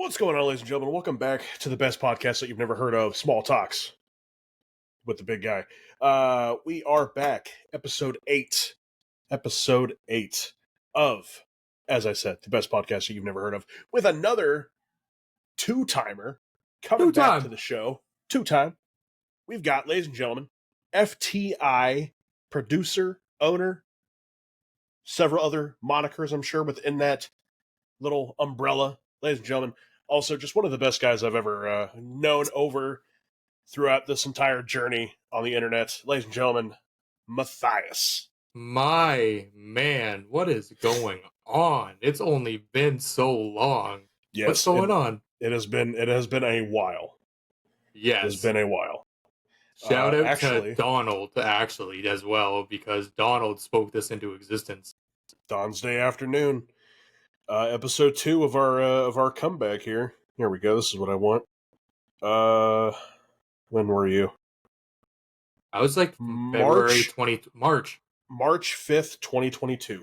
What's going on, ladies and gentlemen? Welcome back to the best podcast that you've never heard of, Small Talks with the big guy. We are back, episode 8 of, as I said, the best podcast that you've never heard of, with another two-timer coming back to the show. Two-time. We've got, ladies and gentlemen, FTI producer, owner, several other monikers, I'm sure, within that little umbrella. Ladies and gentlemen, also just one of the best guys I've ever known over throughout this entire journey on the internet. Ladies and gentlemen, Matthias. My man, what is going on? It's only been so long. Yes, what's going on? It has been a while. Yes. It has been a while. Shout out to Donald, actually, as well, because Donald spoke this into existence. Don's Day afternoon. Episode 2 of our comeback here. Here we go. This is what I want. When were you? I was like March 5th, 2022.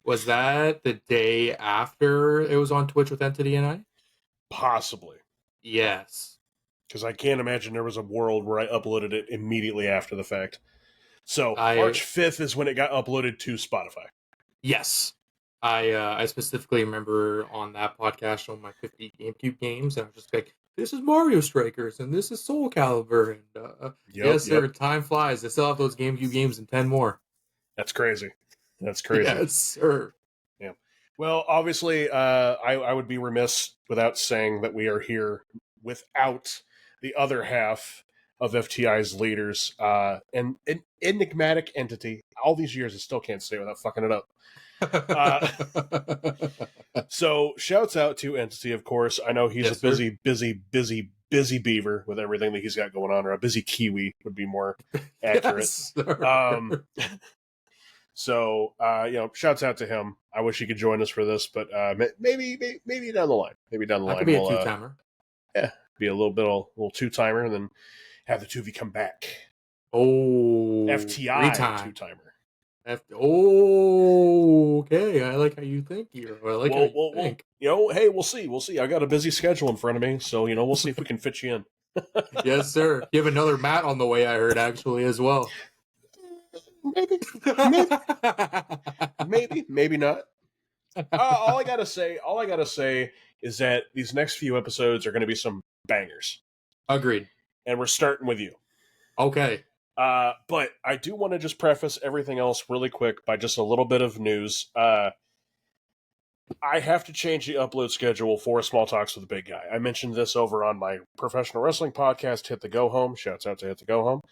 Was that the day after it was on Twitch with Entity and I? Possibly. Yes. Because I can't imagine there was a world where I uploaded it immediately after the fact. So, March 5th is when it got uploaded to Spotify. Yes. I specifically remember on that podcast showing my 50 GameCube games, and I was just like, this is Mario Strikers, and this is Soul Calibur, and yes, sir, time flies. I still have those GameCube games and 10 more. That's crazy. That's crazy. Yes, sir. Yeah. Well, obviously, I would be remiss without saying that we are here without the other half of FTI's leaders, and an enigmatic entity. All these years, I still can't say it without fucking it up. So shouts out to Entity, of course. I know he's a busy beaver with everything that he's got going on, or a busy Kiwi would be more accurate. So shouts out to him. I wish he could join us for this, but maybe down the line. Maybe down the line. Could be a two-timer. Yeah, be a little two-timer, and then have the two of you come back. Oh, FTI two-timer. Okay. I like how you think here. I like how you think. Hey, we'll see. I got a busy schedule in front of me, so we'll see if we can fit you in. Yes, sir. You have another Matt on the way, I heard, actually, as well. Maybe not. All I gotta say is that these next few episodes are going to be some bangers. Agreed. And we're starting with you. Okay. But I do want to just preface everything else really quick by just a little bit of news. I have to change the upload schedule for Small Talks with the Big Guy. I mentioned this over on my professional wrestling podcast, Hit the Go Home. Shouts out to Hit the Go Home.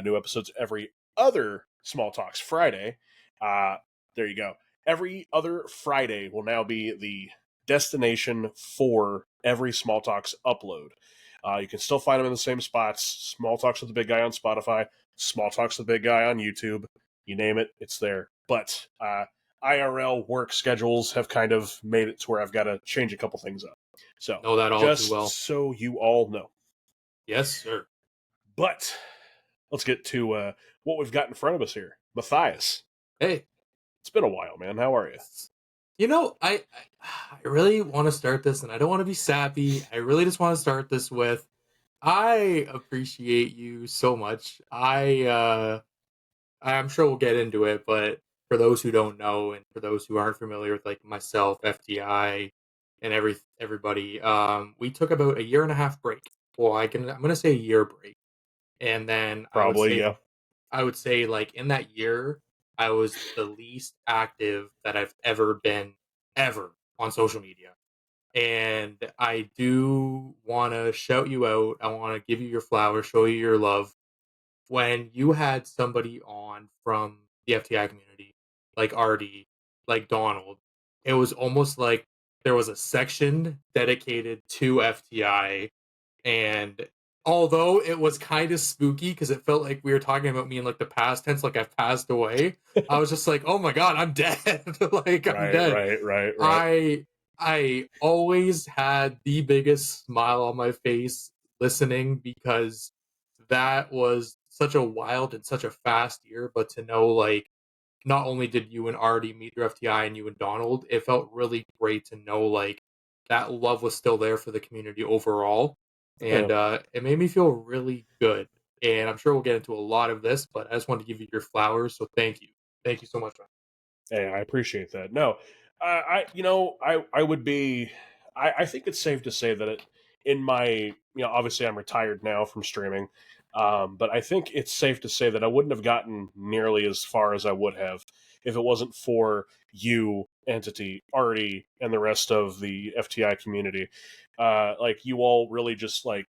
New episodes every other Small Talks Friday. There you go. Every other Friday will now be the destination for every Small Talks upload. You can still find them in the same spots. Small Talks with the Big Guy on Spotify, Small Talks with the Big Guy on YouTube. You name it, it's there. But IRL work schedules have kind of made it to where I've got to change a couple things up. So know that all just too well. So you all know. Yes, sir. But let's get to what we've got in front of us here. Matthias. Hey. It's been a while, man. How are you? I really want to start this, and I don't want to be sappy. I really just want to start this with, I appreciate you so much. I'm sure we'll get into it, but for those who don't know, and for those who aren't familiar with like myself, FTI, and everybody, we took about a 1.5 year break. Well, I'm gonna say a year break, and then probably I would say like in that year, I was the least active that I've ever been, ever, on social media. And I do want to shout you out. I want to give you your flowers, show you your love. When you had somebody on from the FTI community, like Artie, like Donald, it was almost like there was a section dedicated to FTI. And although it was kind of spooky because it felt like we were talking about me in like the past tense, like I've passed away. I was just like, oh my God, I'm dead. Like I'm dead. Right. I always had the biggest smile on my face listening because that was such a wild and such a fast year. But to know like not only did you and Artie meet through FTI and you and Donald, it felt really great to know like that love was still there for the community overall, Yeah. and it made me feel really good. And I'm sure we'll get into a lot of this, but I just wanted to give you your flowers. So thank you so much, man. Hey, I appreciate that. No, I would be. I think it's safe to say that in my, obviously I'm retired now from streaming, but I think it's safe to say that I wouldn't have gotten nearly as far as I would have if it wasn't for you, Entity, Artie, and the rest of the FTI community. Like you all really just like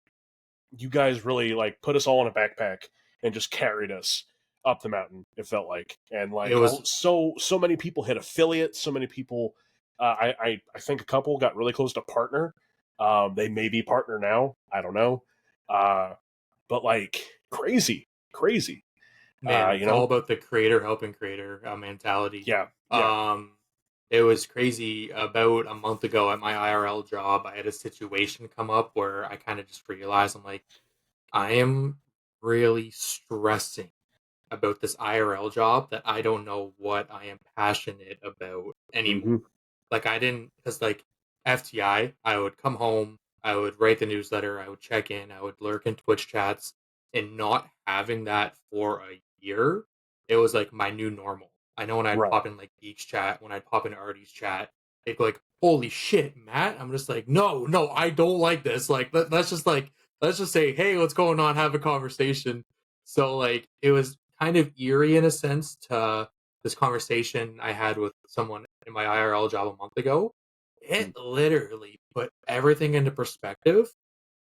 you guys really like put us all in a backpack and just carried us up the mountain. It felt like, and It like was so many people hit affiliate. So many people. I think a couple got really close to partner. They may be partner now. I don't know. Uh, but like crazy. Man, You it's all know. about the creator helping creator mentality. Yeah. Yeah. Um, it was crazy. About a month ago at my IRL job, I had a situation come up where I kind of just realized I'm like, I am really stressing about this IRL job that I don't know what I am passionate about anymore. Hmm. Like I didn't because like FTI, I would come home, I would write the newsletter, I would check in, I would lurk in Twitch chats, and not having that for a year, it was like my new normal. I know when I'd Right. pop in like Geeks chat, when I'd pop in Artie's chat, they'd go like, "Holy shit, Matt!" I'm just like, "No, I don't like this. Like, let's just say, hey, what's going on? Have a conversation." So like, it was kind of eerie in a sense to this conversation I had with someone in my IRL job a month ago. It literally put everything into perspective.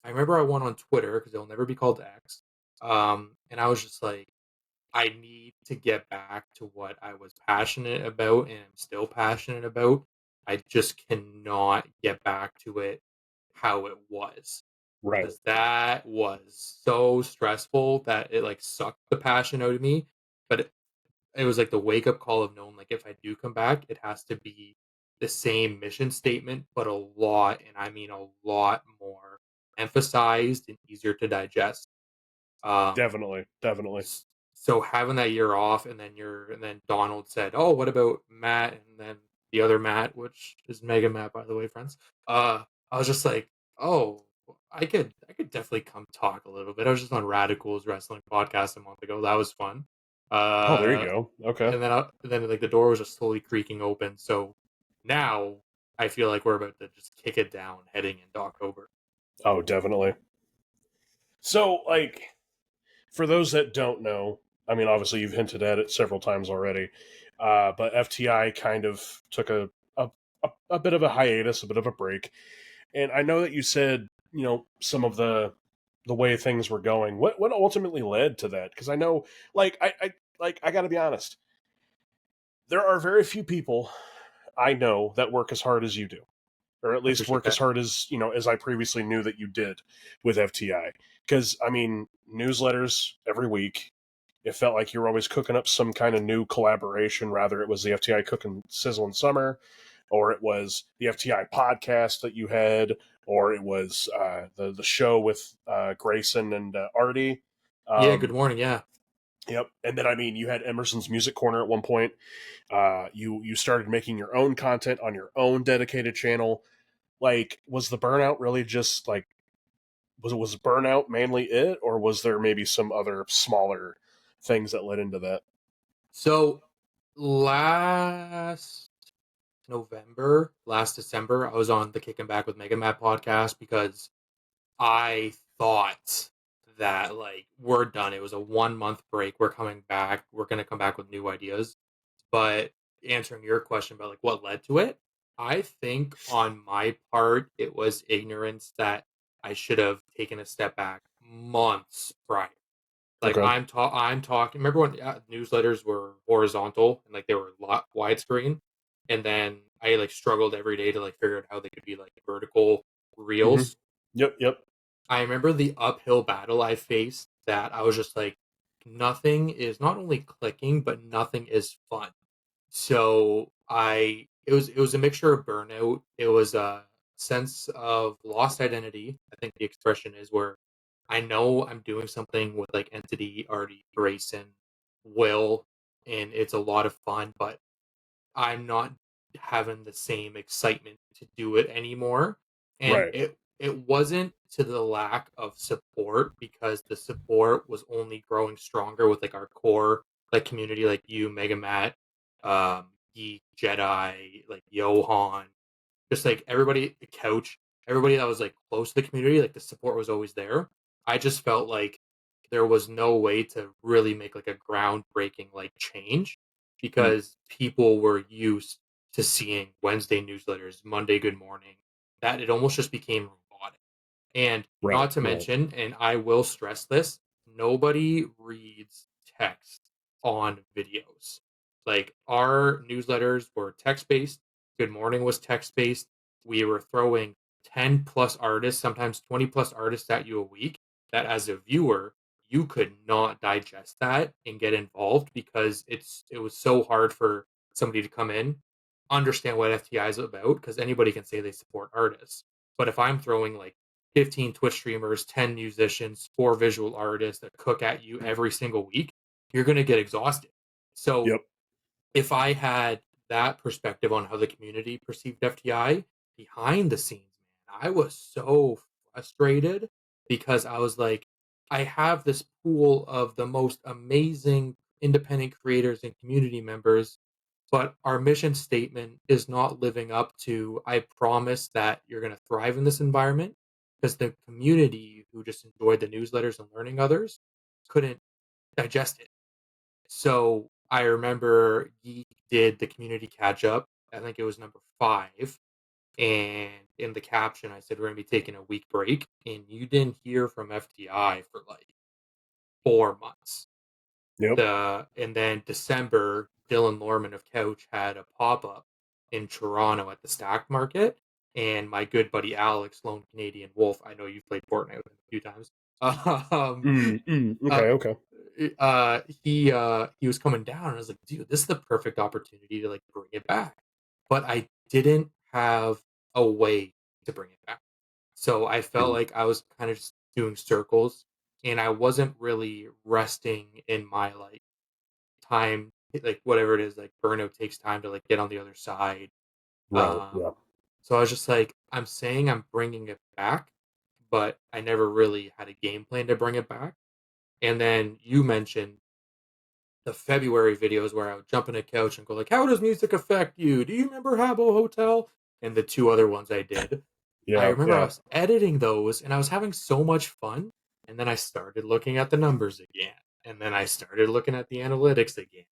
I remember I went on Twitter because it'll never be called X. And I was just like, I need to get back to what I was passionate about and am still passionate about. I just cannot get back to it how it was Right. because that was so stressful that it like sucked the passion out of me. But it was like the wake up call of knowing like if I do come back, it has to be the same mission statement, but a lot, and I mean a lot more emphasized and easier to digest. Um, Definitely. Definitely. so having that year off, and then Donald said, "Oh, what about Matt?" And then the other Matt, which is Mega Matt, by the way, friends. I was just like, "Oh, I could definitely come talk a little bit." I was just on Radical's wrestling podcast a month ago. That was fun. Oh, there you Uh, go. Okay. and then like the door was just slowly creaking open. So now I feel like we're about to just kick it down, heading into October. Oh, definitely. So, like, for those that don't know, I mean, obviously you've hinted at it several times already, but FTI kind of took a bit of a hiatus, a bit of a break, and I know that you said some of the way things were going. What ultimately led to that? Because I know, I got to be honest, there are very few people I know that work as hard as you do, or at I least appreciate work as that. hard as as I previously knew that you did with FTI. Because I mean, newsletters every week. It felt like you were always cooking up some kind of new collaboration. Rather, it was the FTI Cooking Sizzling Summer, or it was the FTI podcast that you had, or it was the show with Grayson and Artie. Yeah. Good Um, morning. Yeah. yep. And then I mean, you had Emerson's Music Corner at one point. You started making your own content on your own dedicated channel. Like, was the burnout really just like was burnout mainly it, or was there maybe some other smaller things that led into that? So last last December, I was on the Kicking Back with Mega Matt podcast because I thought that like we're done. It was a 1 month break. We're coming back. We're gonna come back with new ideas. But answering your question about like what led to it, I think on my part it was ignorance that I should have taken a step back months prior. Like Okay. I'm talking. Remember when newsletters were horizontal and like they were widescreen, and then I like struggled every day to like figure out how they could be like vertical Mm-hmm. reels. Yep. Yep. I remember the uphill battle I faced that I was just like, nothing is not only clicking, but nothing is fun. So it was a mixture of burnout. It was a sense of lost identity. I think the expression is where I know I'm doing something with like Entity, Artie, Grayson, Will, and it's a lot of fun, but I'm not having the same excitement to do it anymore. And Right. it wasn't to the lack of support, because the support was only growing stronger with like our core like community, like you, Mega Matt, Geek, Jedi, like Johan, just like everybody, the couch, everybody that was like close to the community, like the support was always there. I just felt like there was no way to really make like a groundbreaking like change, Mm. because people were used to seeing Wednesday newsletters, Monday Good Morning, that it almost just became robotic. And Right. not to Right. mention, and I will stress this, nobody reads text on videos. Like our newsletters were text based. Good Morning was text based. We were throwing 10 plus artists, sometimes 20 plus artists at you a week, that as a viewer, you could not digest that and get involved, because it was so hard for somebody to come in, understand what FTI is about, because anybody can say they support artists. But if I'm throwing like 15 Twitch streamers, 10 musicians, 4 visual artists that cook at you every single week, you're going to get exhausted. So Yep. if I had that perspective on how the community perceived FTI behind the scenes, man, I was so frustrated, because I was like, I have this pool of the most amazing independent creators and community members, but our mission statement is not living up to, I promise that you're going to thrive in this environment, because the community who just enjoyed the newsletters and learning others couldn't digest it. So I remember Geek did the community catch up. I think it was number 5. And in the caption, I said, we're going to be taking a week break. And you didn't hear from FTI for like 4 months. Yep. And then December, Dylan Lorman of Couch had a pop up in Toronto at the Stack Market. And my good buddy Alex, Lone Canadian Wolf, I know you've played Fortnite with him a few times. Um, Mm. Mm. uh, Okay. Okay. he was coming down, and I was like, dude, this is the perfect opportunity to like bring it back. But I didn't have a way to bring it back. So I felt Mm. like I was kind of just doing circles, and I wasn't really resting in my like time, like whatever it is, like burnout takes time to like get on the other side. Right. Um, Yeah. so I was just like, I'm saying I'm bringing it back, but I never really had a game plan to bring it back. And then you mentioned the February videos where I would jump in a couch and go like, "How does music affect you? Do you remember Habbo Hotel?" And the 2 other ones I did. I Yeah. remember I Yeah. was editing those and I was having so much fun. And then I started looking at the numbers again. And then I started looking at the analytics again.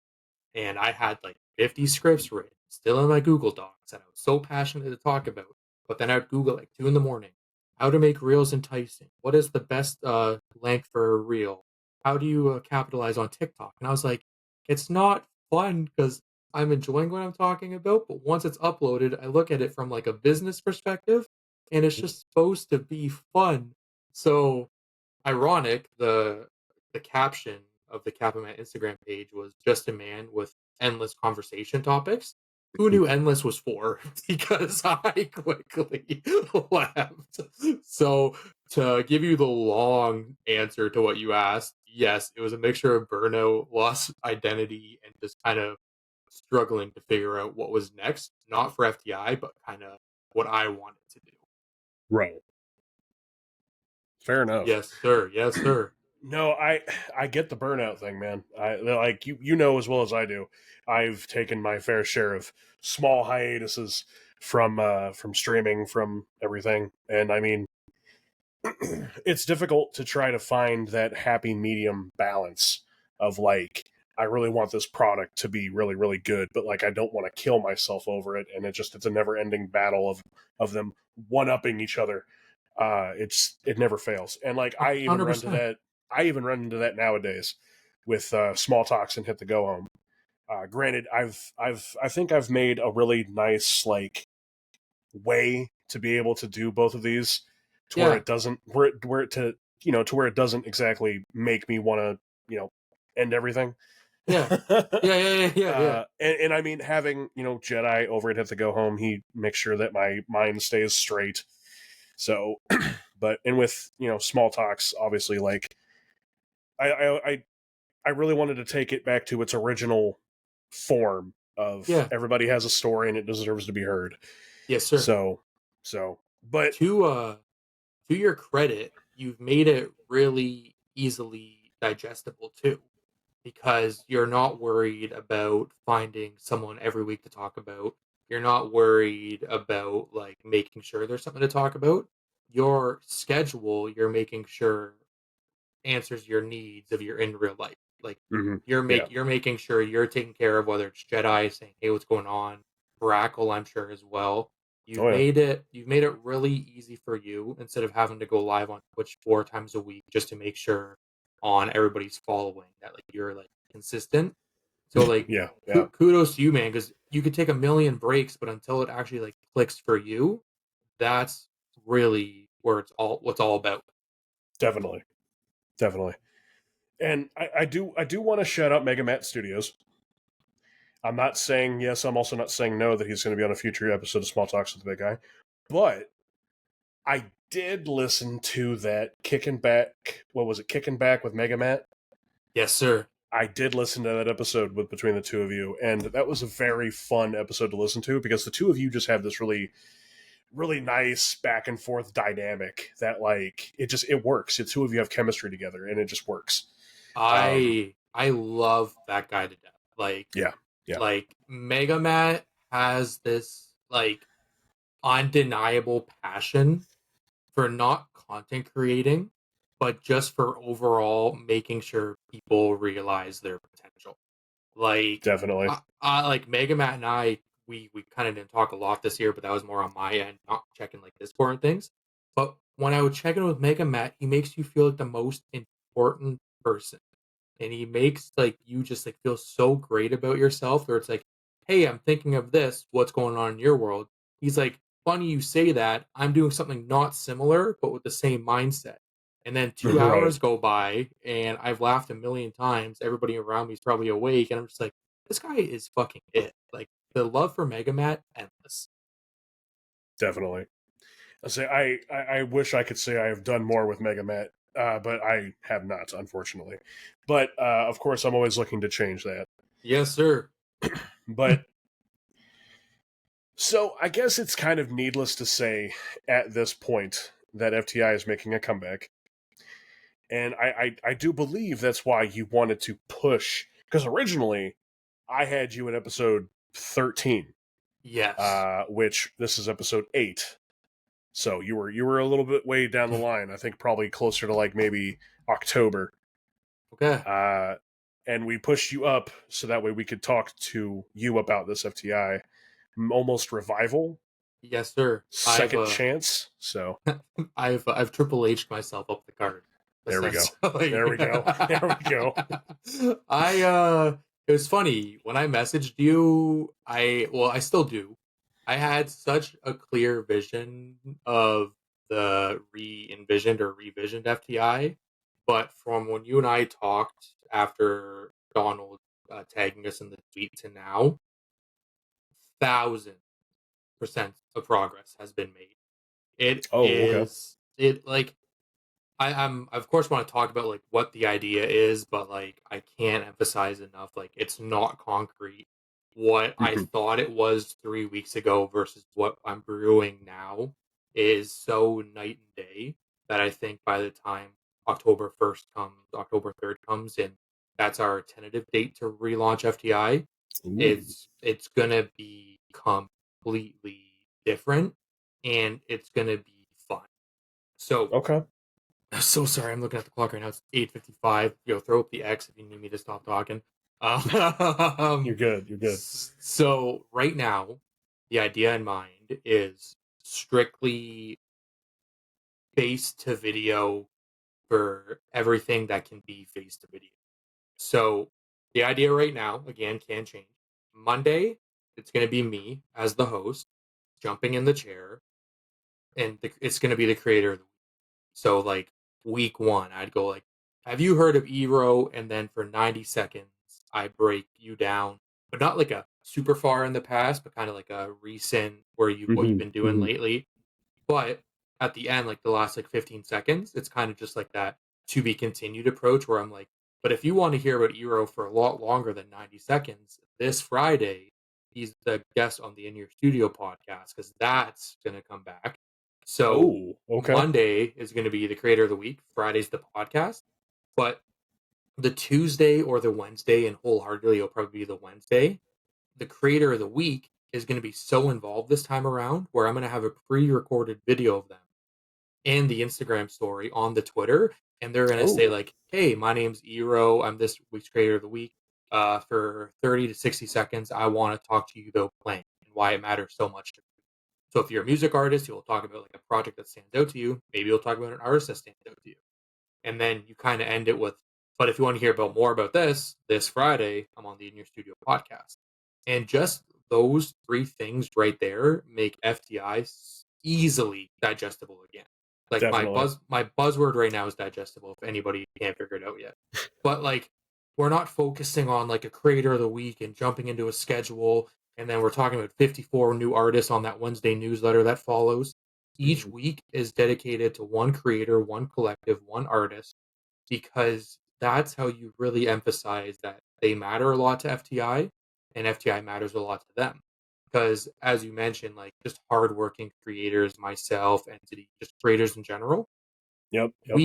And I had like 50 scripts written still in my Google Docs that I was so passionate to talk about. But then I would Google like 2 in the morning, how to make reels enticing. What is the best length for a reel? How do you capitalize on TikTok? And I was like, it's not fun because I'm enjoying what I'm talking about. But once it's uploaded, I look at it from like a business perspective, and it's just supposed to be fun. So ironic, the caption of the KappaMatt Instagram page was just a man with endless conversation topics. Who knew endless was for? Because I quickly left. So to give you the long answer to what you asked, yes, it was a mixture of burnout, lost identity, and just kind of struggling to figure out what was next. Not for FTI, but kind of what I wanted to do. Right. Fair enough. Yes, sir. Yes, sir. No, I get the burnout thing, man. I like you know as well as I do. I've taken my fair share of small hiatuses from streaming, from everything. And I mean, it's difficult to try to find that happy medium balance of like, I really want this product to be really really good, but like I don't want to kill myself over it, and it's a never ending battle of them one upping each other. It never fails, and like Hundred percent. I even run into that nowadays with small talks and hit the go home. Granted, I think I've made a really nice like way to be able to do both of these to where Yeah. it doesn't where it to to where it doesn't exactly make me want to end everything. Yeah. Yeah, yeah, yeah, yeah, yeah. And I mean, having Jedi over at Hit the Go Home, he makes sure that my mind stays straight. So, but and with small talks, obviously, like I I I really wanted to take it back to its original form of Yeah. everybody has a story and it deserves to be heard. Yes, sir. So, but To to your credit, you've made it really easily digestible too, because you're not worried about finding someone every week to talk about. You're not worried about like making sure there's something to talk about. Your schedule, you're making sure answers your needs of your in real life. Like yeah, you're making sure you're taking care of whether it's Jedi saying, "Hey, what's going on?" Brackle, I'm sure as well. oh yeah, You've made it really easy for you instead of having to go live on Twitch 4 times a week just to make sure on everybody's following that like you're like consistent. So like yeah, yeah, kudos to you, man, because you could take a million breaks, but until it actually like clicks for you, that's really where it's all what's all about. definitely, definitely. And I do want to shout out Mega Matt Studios. I'm not saying yes. I'm also not saying no that he's going to be on a future episode of Small Talks with the Big Guy. But I did listen to that Kicking Back. What was it? Kicking Back with Mega Matt. Yes, sir. I did listen to that episode with between the two of you, and that was a very fun episode to listen to because the two of you just have this really nice back and forth dynamic that like it works. The two of you have chemistry together, and it just works. I love that guy to death. Yeah, yeah, Like Mega Matt has this like undeniable passion for not content creating, but just for overall making sure people realize their potential. Like definitely. like Mega Matt and I, we kind of didn't talk a lot this year, but that was more on my end, not checking like Discord and things. But when I would check in with Mega Matt, he makes you feel like the most important person, and he makes like you just like feel so great about yourself. Where it's like, hey, I'm thinking of this. What's going on in your world? He's like, funny you say that. I'm doing something not similar, but with the same mindset. And then two Right, hours go by, and I've laughed a million times. Everybody around me is probably awake, and I'm just like, this guy is fucking it. Like the love for Mega Matt, endless. definitely. I wish I could say I have done more with Mega Matt, but I have not, unfortunately. But of course, I'm always looking to change that. Yes, sir. But so I guess it's kind of needless to say at this point that FTI is making a comeback, and I do believe that's why you wanted to push because originally I had you in episode 13, Yes. which this is episode 8. So you were a little bit way down the line. I think probably closer to like maybe October. Okay. Uh, and we pushed you up so that way we could talk to you about this FTI almost revival, Yes, sir. second chance. So I've Triple H'd myself up the card, there we go. essentially. There we go. There we go. It was funny when I messaged you. I still do. I had such a clear vision of the re-envisioned or revisioned FTI, but from when you and I talked after Donald tagging us in the tweet to now, 1,000% of progress has been made. It Oh, okay. is it like I'm I of course want to talk about like what the idea is, but like I can't emphasize enough like it's not concrete. What I Mhm. thought it was 3 weeks ago versus what I'm brewing now is so night and day that I think by the time October 1st comes, October 3rd comes, and that's our tentative date to relaunch FTI, Ooh. it's gonna be completely different, and it's gonna be fun. So Okay. I'm so sorry. I'm looking at the clock right now. It's 8:55. Yo, throw up the X if you need me to stop talking. You're good. You're good. So right now, the idea in mind is strictly face to video for everything that can be face to video. So the idea right now, again, can change. Monday, it's going to be me as the host, jumping in the chair, and it's going to be the creator of the week. So like week one, I'd go like, "Have you heard of Eero?" And then for 90 seconds, I break you down, but not like a super far in the past, but kind of like a recent where you what you've Hmm. been doing Hmm. lately. But at the end, like the last like 15 seconds, it's kind of just like that to be continued approach where I'm like, but if you want to hear about Eero for a lot longer than 90 seconds, this Friday he's the guest on the In Your Studio podcast because that's going to come back. So Oh, okay. Monday is going to be the creator of the week. Friday's the podcast. But the Tuesday or the Wednesday, and wholeheartedly, it'll probably be the Wednesday, the creator of the week is going to be so involved this time around where I'm going to have a pre-recorded video of them and the Instagram story on the Twitter, and they're gonna say Oh, like, "Hey, my name's Ero. I'm this week's creator of the week. For 30 to 60 seconds, I want to talk to you about playing and why it matters so much to me." So if you're a music artist, you'll talk about like a project that stands out to you. Maybe you'll talk about an artist that stands out to you, and then you kind of end it with, "But if you want to hear about more about this Friday, I'm on the In Your Studio podcast." And just those three things right there make FTI easily digestible again. Like definitely. my buzzword right now is digestible. If anybody can't figure it out yet, but like we're not focusing on like a creator of the week and jumping into a schedule, and then we're talking about 54 new artists on that Wednesday newsletter that follows. Each Mhm. week is dedicated to one creator, one collective, one artist, because that's how you really emphasize that they matter a lot to FTI and FTI matters a lot to them. Because as you mentioned, like just hardworking creators, myself, Entity, just creators in general, Yep, yep.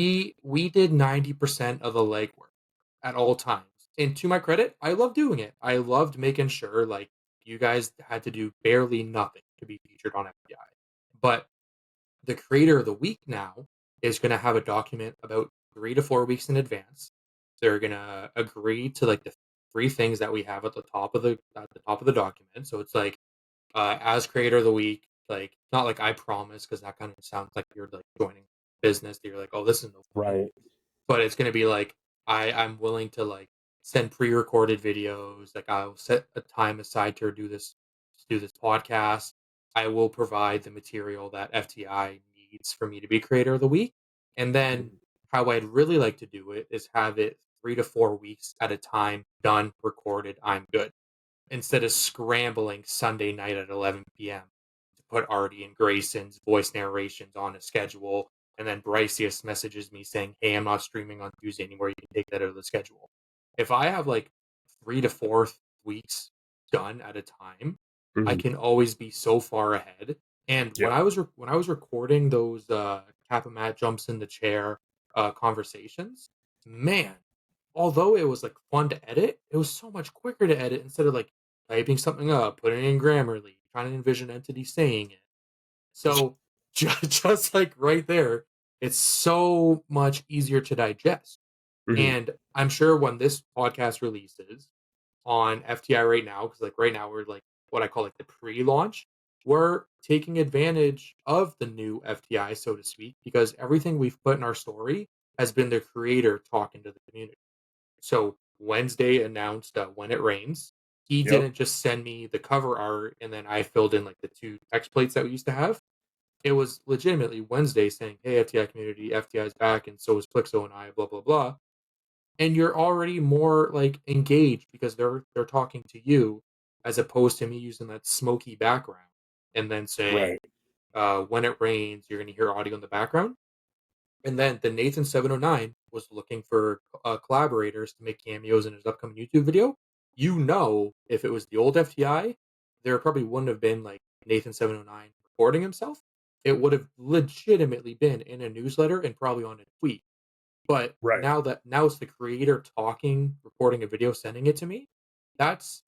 we did 90% of the legwork at all times. And to my credit, I love doing it. I loved making sure like you guys had to do barely nothing to be featured on FTI. But the creator of the week now is going to have a document about 3 to 4 weeks in advance. They're going to agree to like the three things that we have at the top of the document. So it's like as creator of the week, like not like I promise because that kind of sounds like you're like joining business. That you're like, oh, this is no fun, Right. but it's gonna be like I'm willing to like send pre-recorded videos. Like I'll set a time aside to do this podcast. I will provide the material that FTI needs for me to be creator of the week. And then Mhm. how I'd really like to do it is have it 3 to 4 weeks at a time, done, recorded, I'm good. Instead of scrambling Sunday night at 11 p.m. to put Artie and Grayson's voice narrations on a schedule, and then Bryceus messages me saying, "Hey, I'm not streaming on Tuesday anymore. You can take that out of the schedule." If I have like 3 to 4 weeks done at a time, I Mhm. can always be so far ahead. And Yep. when I was recording those KappaMatt jumps in the chair conversations, man, although it was like fun to edit, it was so much quicker to edit instead of like typing something up, putting it in Grammarly, trying to envision Entity saying it. So just like right there, it's so much easier to digest. Mhm. And I'm sure when this podcast releases on FTI right now, because like right now we're like what I call like the pre-launch, we're taking advantage of the new FTI, so to speak, because everything we've put in our story has been the creator talking to the community. So Wednesday announced When It Rains. He Yep. didn't just send me the cover art and then I filled in like the two text plates that we used to have. It was legitimately Wednesday saying, "Hey, FTI community, FTI is back, and so is Plixo and I, blah blah blah." And you're already more like engaged because they're talking to you as opposed to me using that smoky background and then saying, Right. "When it rains, you're going to hear audio in the background." And then the Nathan 709 was looking for collaborators to make cameos in his upcoming YouTube video. If it was the old FTI, there probably wouldn't have been like Nathan 709 recording himself. It would have legitimately been in a newsletter and probably on a tweet. But Right. now it's the creator talking, recording a video, sending it to me. That's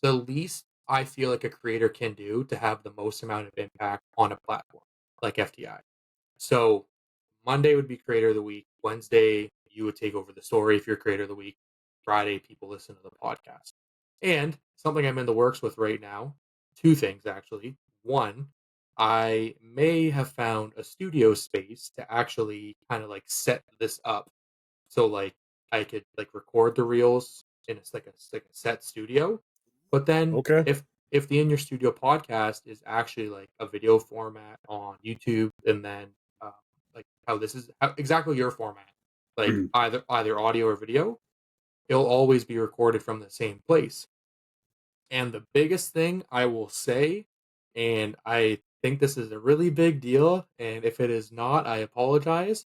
the least I feel like a creator can do to have the most amount of impact on a platform like FTI. So Monday would be creator of the week. Wednesday, you would take over the story if you're creator of the week. Friday, people listen to the podcast. And something I'm in the works with right now, two things actually. One, I may have found a studio space to actually kind of like set this up. So like I could like record the reels in like a set studio. But then Okay. if the In Your Studio podcast is actually like a video format on YouTube, and then uh, like how this is exactly your format, like Mhm. either audio or video, it'll always be recorded from the same place. And the biggest thing I will say, and I think this is a really big deal, and if it is not, I apologize.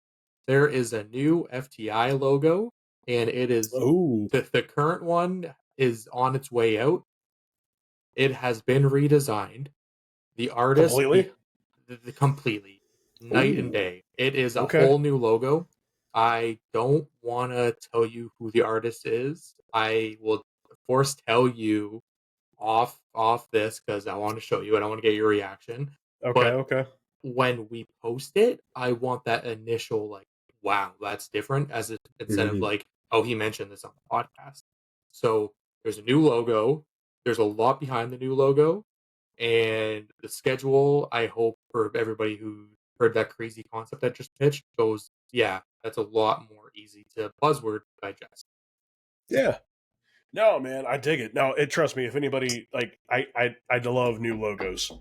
There is a new FTI logo, and it is Oh. the current one is on its way out. It has been redesigned. The artist Completely? completely night and Ooh. day. It is a Okay. whole new logo. I don't want to tell you who the artist is. I will of course tell you off this because I want to show you. I don't want to get your reaction. Okay, But okay. when we post it, I want that initial like, wow, that's different, instead of Hmm. like, oh, he mentioned this on the podcast. So there's a new logo. There's a lot behind the new logo, and the schedule. I hope for everybody who heard that crazy concept I just pitched goes, yeah, that's a lot more easy to buzzword digest. Yeah. No, man, I dig it. No, trust me, if anybody like I love new logos.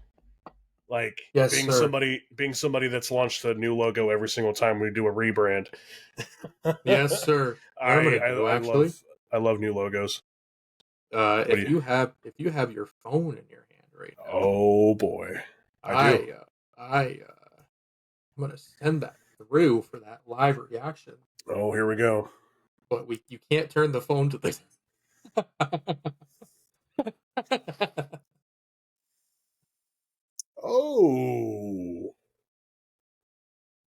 Like Yes, sir. being somebody that's launched a new logo every single time we do a rebrand. Yes, sir. You know what I'm gonna do I actually? I love new logos. What do If you? you have your phone in your hand right now, Oh boy, I do. I uh, I'm gonna send that through for that live reaction. Oh, here we go. But we you can't turn the phone to the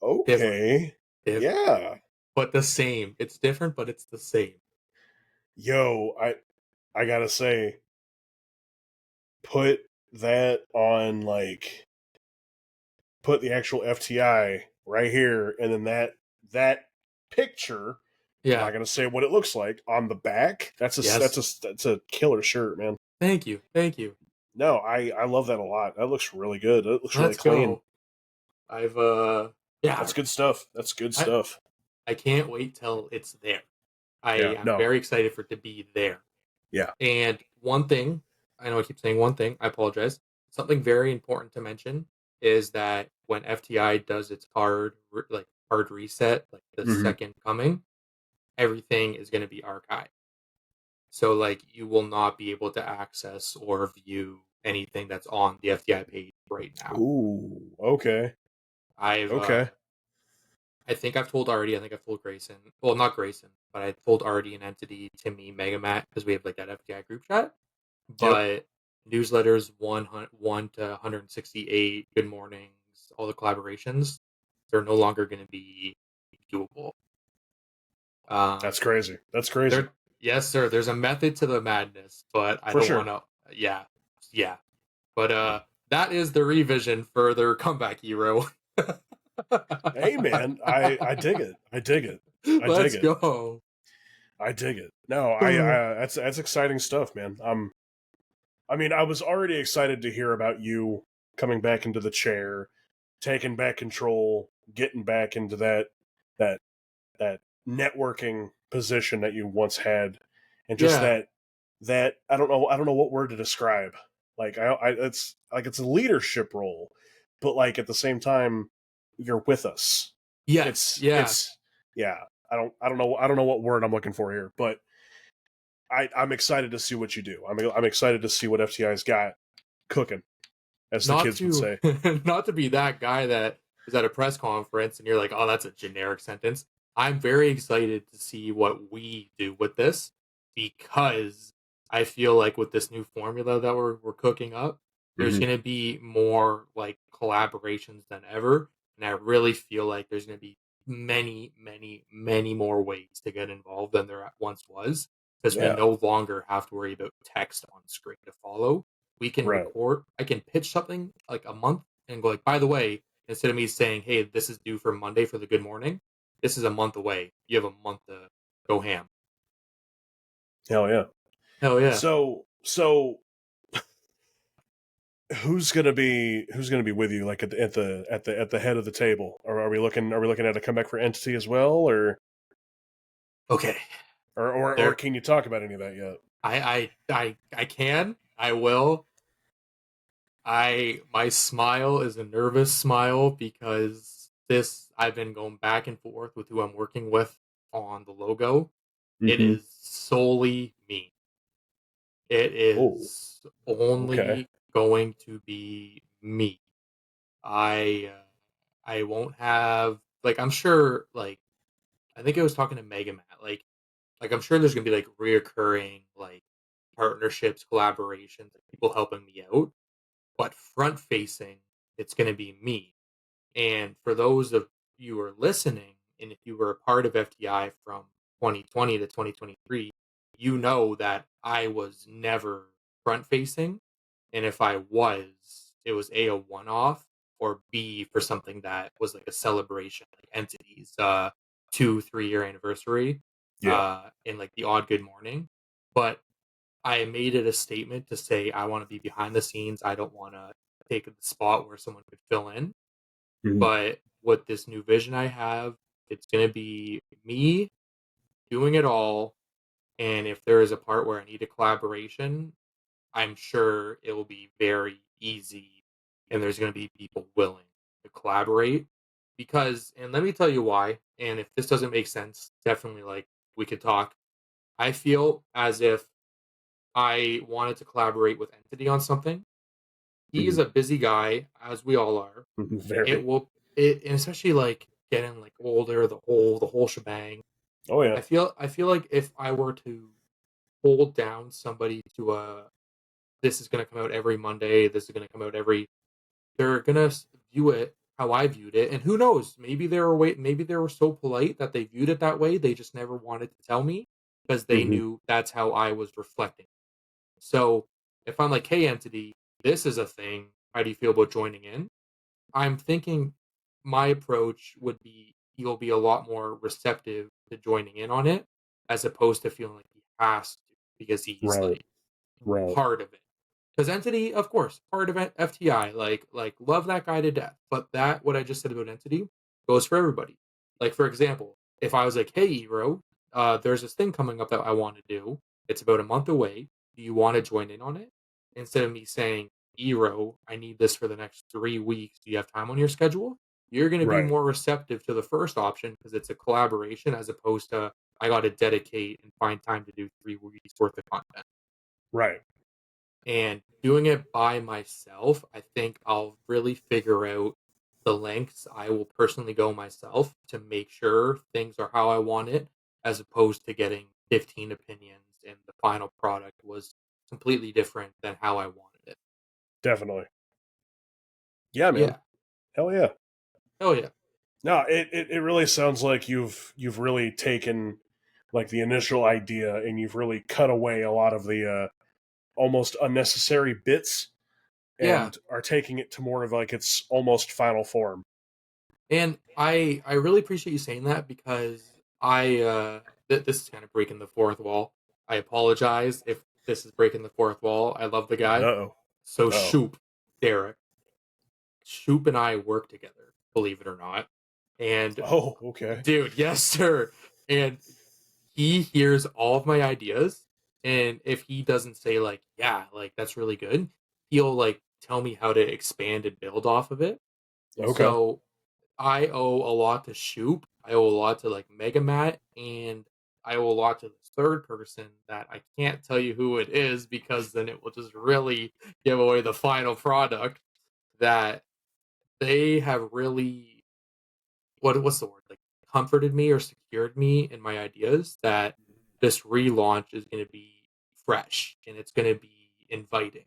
Oh, different, okay. different, Yeah. but the same. It's different, but it's the same. Yo, I gotta say, put that on like put the actual FTI right here, and then that picture. I'm Yeah. not gonna say what it looks like on the back. Yes. That's a killer shirt, man. Thank you. Thank you. No, I love that a lot. That looks really good. It looks really Let's clean. go. I've yeah. That's good stuff. That's good I stuff. I can't wait till it's there. Yeah. I'm No. very excited for it to be there. Yeah. And one thing, I know I keep saying one thing, I apologize. Something very important to mention is that when FTI does its hard reset, like the Hmm. second coming, everything is going to be archived. So like you will not be able to access or view anything that's on the FTI page right now. Ooh. Okay. I've Okay. I think I've told Artie, I think I've told Grayson. Well, not Grayson, but I told Artie and Entity, Timmy, MegaMatt, because we have like that FTI group chat. Yep. But newsletters 1 to 168, good mornings, all the collaborations, they're no longer going to be viewable. That's Um, crazy. That's crazy. there, yes, sir. There's a method to the madness, but I For don't want sure. to. Yeah, yeah. But that is the revision for their comeback hero. Hey man, I dig it. I dig it. I dig Let's it. go. I dig it. No, that's exciting stuff, man. I mean, I was already excited to hear about you coming back into the chair, taking back control, getting back into that that networking position that you once had, and just Yeah. that I don't know what word to describe. Like it's like it's a leadership role, but like at the same time, you're with us. Yes. Yeah. It's yeah. I don't know what word I'm looking for here, but I'm excited to see what you do. I'm excited to see what FTI's got cooking, as the Not kids would to say. not to be that guy that is at a press conference and you're like, oh, that's a generic sentence. I'm very excited to see what we do with this because I feel like with this new formula that we're cooking up, there's Mm-hmm. gonna be more like collaborations than ever. And I really feel like there's gonna be many, many, many more ways to get involved than there once was. Because we Yeah, no longer have to worry about text on screen to follow. We can right. record. I can pitch something like a month and go like, by the way, instead of me saying, hey, this is due for Monday for the good morning, this is a month away. You have a month to go ham. Hell yeah. Hell yeah. So who's gonna be with you like at the head of the table? Or are we looking at a comeback for Entity as well, Okay. or There can you talk about any of that yet? I can. I will. My smile is a nervous smile because this I've been going back and forth with who I'm working with on the logo. It Mm-hmm. is solely me. It Oh, is okay. only going to be me. I uh, I won't have like I'm sure like I think I was talking to Mega Matt like I'm sure there's gonna be like reoccurring like partnerships, collaborations, people helping me out. But front facing, it's going to be me. And for those of you who are listening, and if you were a part of FTI from 2020 to 2023, you know that I was never front facing. And if I was, it was A, a one off, or B, for something that was like a celebration, like entities, 2-3 year anniversary, Yeah. in like the odd good morning. But I made it a statement to say I want to be behind the scenes. I don't want to take the spot where someone could fill in. Mhm. But with this new vision I have, it's going to be me doing it all. And if there is a part where I need a collaboration, I'm sure it will be very easy and there's going to be people willing to collaborate. Because, and let me tell you why, and if this doesn't make sense, definitely like we could talk. I feel as if I wanted to collaborate with Entity on something. He is Mhm. a busy guy, as we all are. It Very. will, and especially like getting like older, the whole shebang. Oh yeah. I feel like if I were to hold down somebody to a, this is going to come out every Monday, this is going to come out every, they're going to view it how I viewed it, and who knows, maybe they were so polite that they viewed it that way, they just never wanted to tell me because they Mhm. knew that's how I was reflecting. So if I'm like, hey, Entity, this is a thing, how do you feel about joining in? I'm thinking my approach would be he'll be a lot more receptive to joining in on it as opposed to feeling like he has to because he's Right. like Right. part of it. Because Entity, of course, part of FTI, like love that guy to death. But that what I just said about Entity goes for everybody. Like for example, if I was like, "Hey, Hero, there's this thing coming up that I want to do. It's about a month away. Do you want to join in on it?" Instead of me saying, "Hero, I need this for the next 3 weeks. Do you have time on your schedule?" You're going to be Right. more receptive to the first option because it's a collaboration as opposed to I got to dedicate and find time to do 3 weeks worth of content. Right. And doing it by myself, I think I'll really figure out the lengths I will personally go myself to make sure things are how I want it, as opposed to getting 15 opinions and the final product was completely different than how I wanted it. Definitely. Yeah, man. Yeah. Hell yeah. Oh, yeah. No, it really sounds like you've really taken like the initial idea and you've really cut away a lot of the almost unnecessary bits Yeah. and are taking it to more of like its almost final form. And I really appreciate you saying that because this is kind of breaking the fourth wall. I apologize if this is breaking the fourth wall. I love the guy. Uh-oh. So Oh. Derek, Shoop and I work together, believe it or not. And Oh, okay. dude, yes, sir. And he hears all of my ideas. And if he doesn't say, like, yeah, like, that's really good, he'll, like, tell me how to expand and build off of it. Okay. So I owe a lot to Shoop. I owe a lot to, like, Megamat. And I owe a lot to this third person that I can't tell you who it is because then it will just really give away the final product that they have really what's the word, like, comforted me or secured me in my ideas that this relaunch is going to be fresh and it's going to be inviting.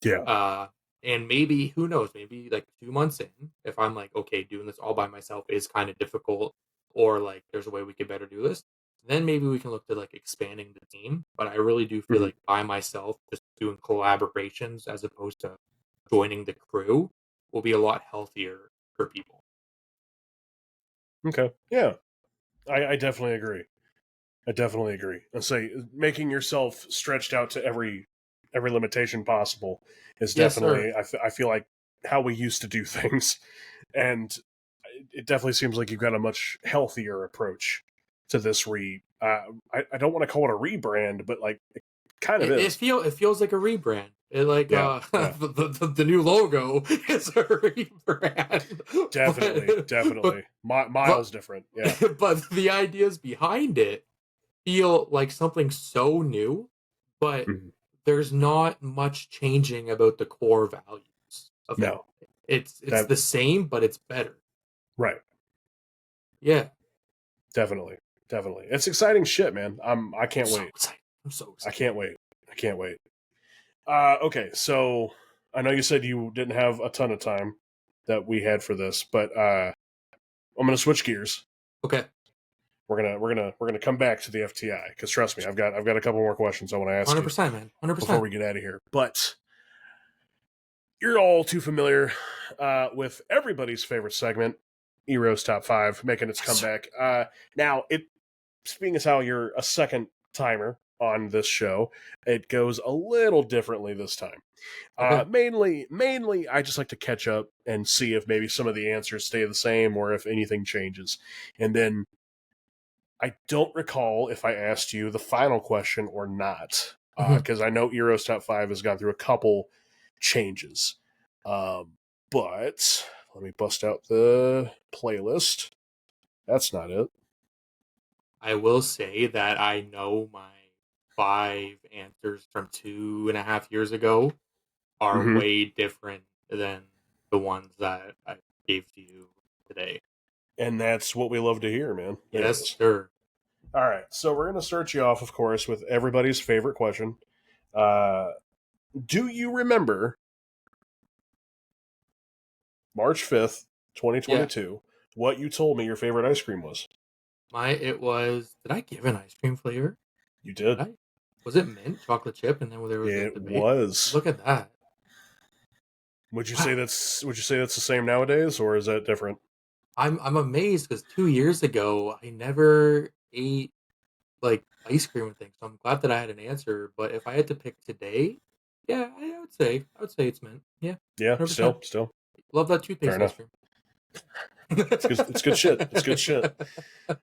Yeah. uh and maybe who knows, maybe like 2 months in, if I'm like, okay, doing this all by myself is kind of difficult, or like there's a way we could better do this, then maybe we can look to like expanding the team. But I really do feel Mhm. like by myself just doing collaborations as opposed to joining the crew will be a lot healthier for people. Okay. Yeah. I definitely agree. I definitely agree. And say making yourself stretched out to every limitation possible is Yes, sir. definitely I feel like how we used to do things, and it definitely seems like you've got a much healthier approach to this I don't want to call it a rebrand, but like it kind of is. It feels like a rebrand. It like Yeah. Yeah. the new logo is a rebrand, Definitely. but Definitely. but Miles different. Yeah. but the ideas behind it feel like something so new, but Mhm. there's not much changing about the core values of No. anything. It's That the same, but it's better. right. Yeah, Definitely. Definitely. It's exciting shit, man. I I'm can't so wait. excited. I'm so I excited. can't wait. can't wait. Okay, so I know you said you didn't have a ton of time that we had for this, but I'm gonna switch gears. Okay. We're gonna come back to the FTI because trust me, I've got a couple more questions I want to ask you 100%, man. before 100%. we get out of here. But you're all too familiar with everybody's favorite segment, Ero's Top 5, making its comeback. Now, being as how you're a second timer on this show, it goes a little differently this time. Okay. Mainly, I just like to catch up and see if maybe some of the answers stay the same or if anything changes. And then I don't recall if I asked you the final question or not, Mhm. because I know Ero's Top 5 has gone through a couple changes. But let me bust out the playlist. That's not it. I will say that I know my 5 answers from 2.5 years ago are Mm-hmm. way different than the ones that I gave to you today. And that's what we love to hear, man. It Yes, is. sir. All right, so we're going to start you off, of course, with everybody's favorite question. Uh, do you remember March 5th, Yeah. 2022, what you told me your favorite ice cream was? It was. Did I give an ice cream flavor? You Did did. I? Was it mint chocolate chip? And then there was a It debate. was. Look at that! Would you say Wow, that's the same nowadays, or is that different? I'm amazed because 2 years ago I never ate like ice cream and things. So I'm glad that I had an answer. But if I had to pick today, yeah, I would say it's mint. Yeah, Yeah, 100%. still. Love that Fair toothpaste ice enough. cream. It's good shit. It's good shit.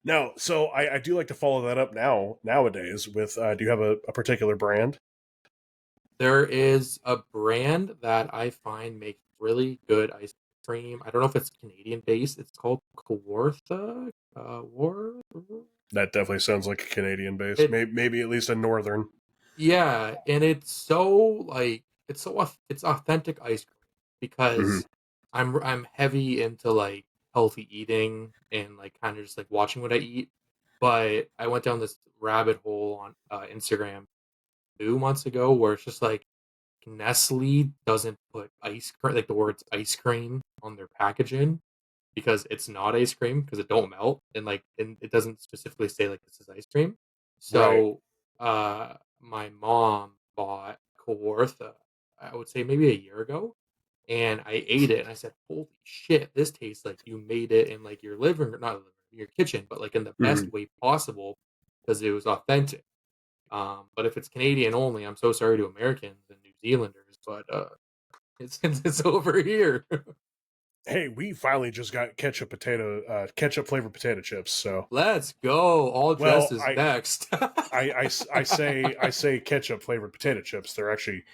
No, so I do like to follow that up nowadays with do you have a particular brand? There is a brand that I find makes really good ice cream. I don't know if it's Canadian based. It's called Kawartha. War. That definitely sounds like a Canadian base. It Maybe at least a northern. Yeah, and it's so like it's authentic ice cream Mm-hmm. because I'm heavy into like healthy eating and like kind of just like watching what I eat. But I went down this rabbit hole on Instagram 2 months ago where it's just like Nestle doesn't put ice cream like the words ice cream on their packaging because it's not ice cream because it don't melt and it doesn't specifically say like this is ice cream. Right. So my mom bought Kawartha, I would say maybe a year ago, and I ate it and I said, "Holy shit, this tastes like you made it in like your living room, not living room, your kitchen, but like in the Mm-hmm. best way possible because it was authentic." But if it's Canadian only, I'm so sorry to Americans and New Zealanders, but it's over here. Hey, we finally just got ketchup flavored potato chips. So, Let's go. All dressed well, is next. I say ketchup flavored potato chips. They're actually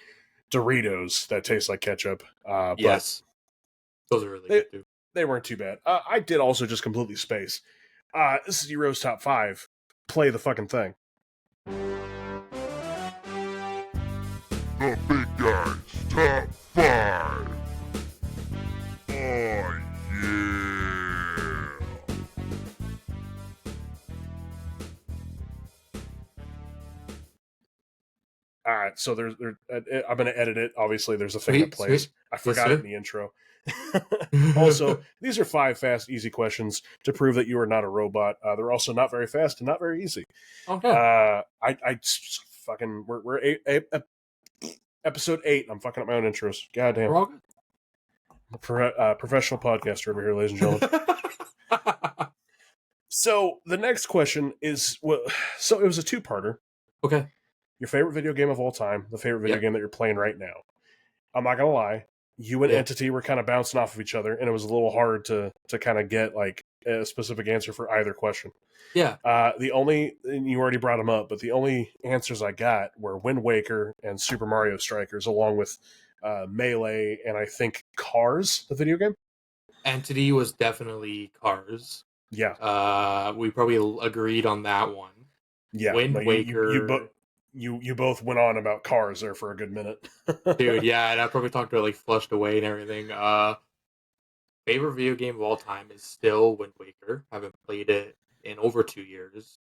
Doritos that taste like ketchup. But Yes, those are really they good too. they weren't too bad. I did also just completely space. This is Euro's top 5. Play the fucking thing. The big guys, top 5. Oh, yeah. All right, so I'm going to edit it. Obviously, there's a thing that Sweet, plays. sweet. I Yes, forgot it in sir. the intro. Also, these are 5 fast, easy questions to prove that you are not a robot. They're also not very fast and not very easy. Okay. Fucking we're episode 8. I'm fucking up my own intros. Goddamn, We're all good. professional podcaster over here, ladies and gentlemen. So the next question is so it was a two-parter. Okay. Your favorite video game of all time, the favorite video Yep. game that you're playing right now. I'm not gonna lie, you and Yeah. Entity were kind of bouncing off of each other, and it was a little hard to kind of get like a specific answer for either question. Yeah. The only and you already brought them up, but the only answers I got were Wind Waker and Super Mario Strikers, along with Melee and I think Cars, the video game. Entity was definitely Cars. Yeah, We probably agreed on that one. yeah. No, Wind Waker. you both went on about Cars there for a good minute. Dude, yeah, and I probably talked about like Flushed Away and everything. Favorite video game of all time is still Wind Waker. Haven't played it in over 2 years.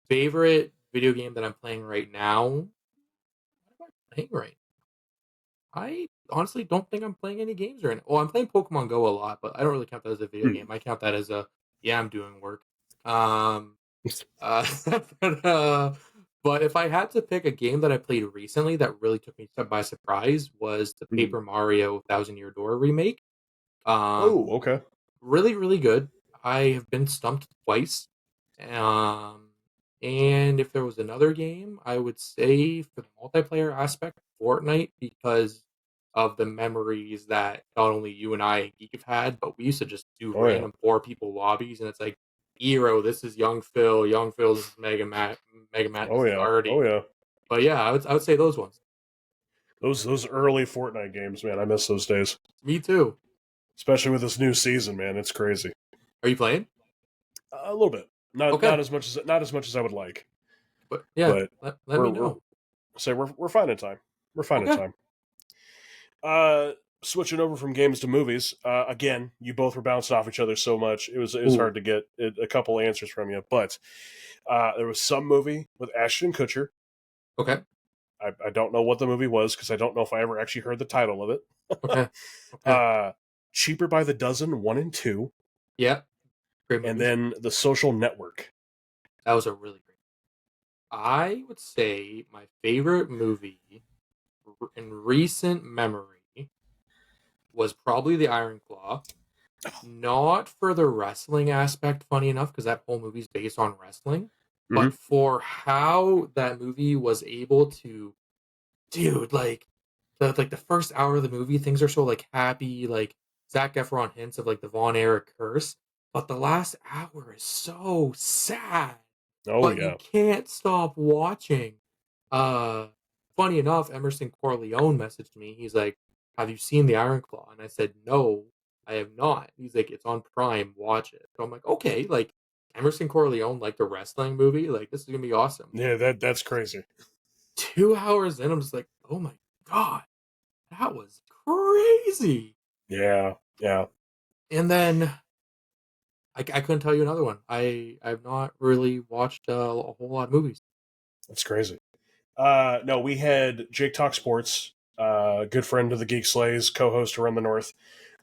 Favorite video game that I'm playing right now, playing right now? I honestly don't think I'm playing any games right now. Well, I'm playing Pokemon Go a lot, but I don't really count that as a video Hmm. game. I count that as I'm doing work. Um, uh, but, uh, but if I had to pick a game that I played recently that really took me by surprise was the Hmm. Paper Mario Thousand Year Door remake. Um, Oh, okay. really, really good. I have been stumped twice. Um, and if there was another game, I would say for the multiplayer aspect, Fortnite, because of the memories that not only you and I and Geek have had, but we used to just do Oh yeah. random poor people lobbies, and it's like, Eero, this is Young Phil, Young Phil, this is Mega Matt, Oh this is yeah. Oh Artie. yeah. But yeah, I would say those ones. Those early Fortnite games, man. I miss those days, Me too. especially with this new season, man. It's crazy. Are you playing? A little bit. Not Okay, not as much as I would like, but yeah, but let me we're know. we're finding time. We're finding Okay. time. Uh, Switching over from games to movies. Again, you both were bouncing off each other so much. It was Ooh. hard to get a couple answers from you. But there was some movie with Ashton Kutcher. Okay. I don't know what the movie was because I don't know if I ever actually heard the title of it. Okay. Okay. uh, Cheaper by the Dozen 1 and 2, Yeah. Great and movies. then The Social Network. That was a really great. I would say my favorite movie in recent memory was probably The Iron Claw. Not for the wrestling aspect, funny enough, because that whole movie's based on wrestling, Mm-hmm. but for how that movie was able to, dude, like the first hour of the movie, things are so like happy, like Zac Efron hints of like the Von Erich curse, but the last hour is so sad. Oh But you yeah, can't stop watching. Uh, Funny enough, Emerson Corleone messaged me. He's like, "Have you seen The Iron Claw?" And I said, "No, I have not." He's like, "It's on Prime. Watch it." So I'm like, "Okay." Like Emerson Corleone liked a wrestling movie. Like this is gonna be awesome. yeah. That's crazy. 2 hours in, I'm just like, "Oh my god, that was crazy." Yeah, yeah. And then I couldn't tell you another one. I've not really watched a whole lot of movies. That's crazy. No, we had Jake Talk Sports, good friend of the Geek Slays, co-host to Run the North,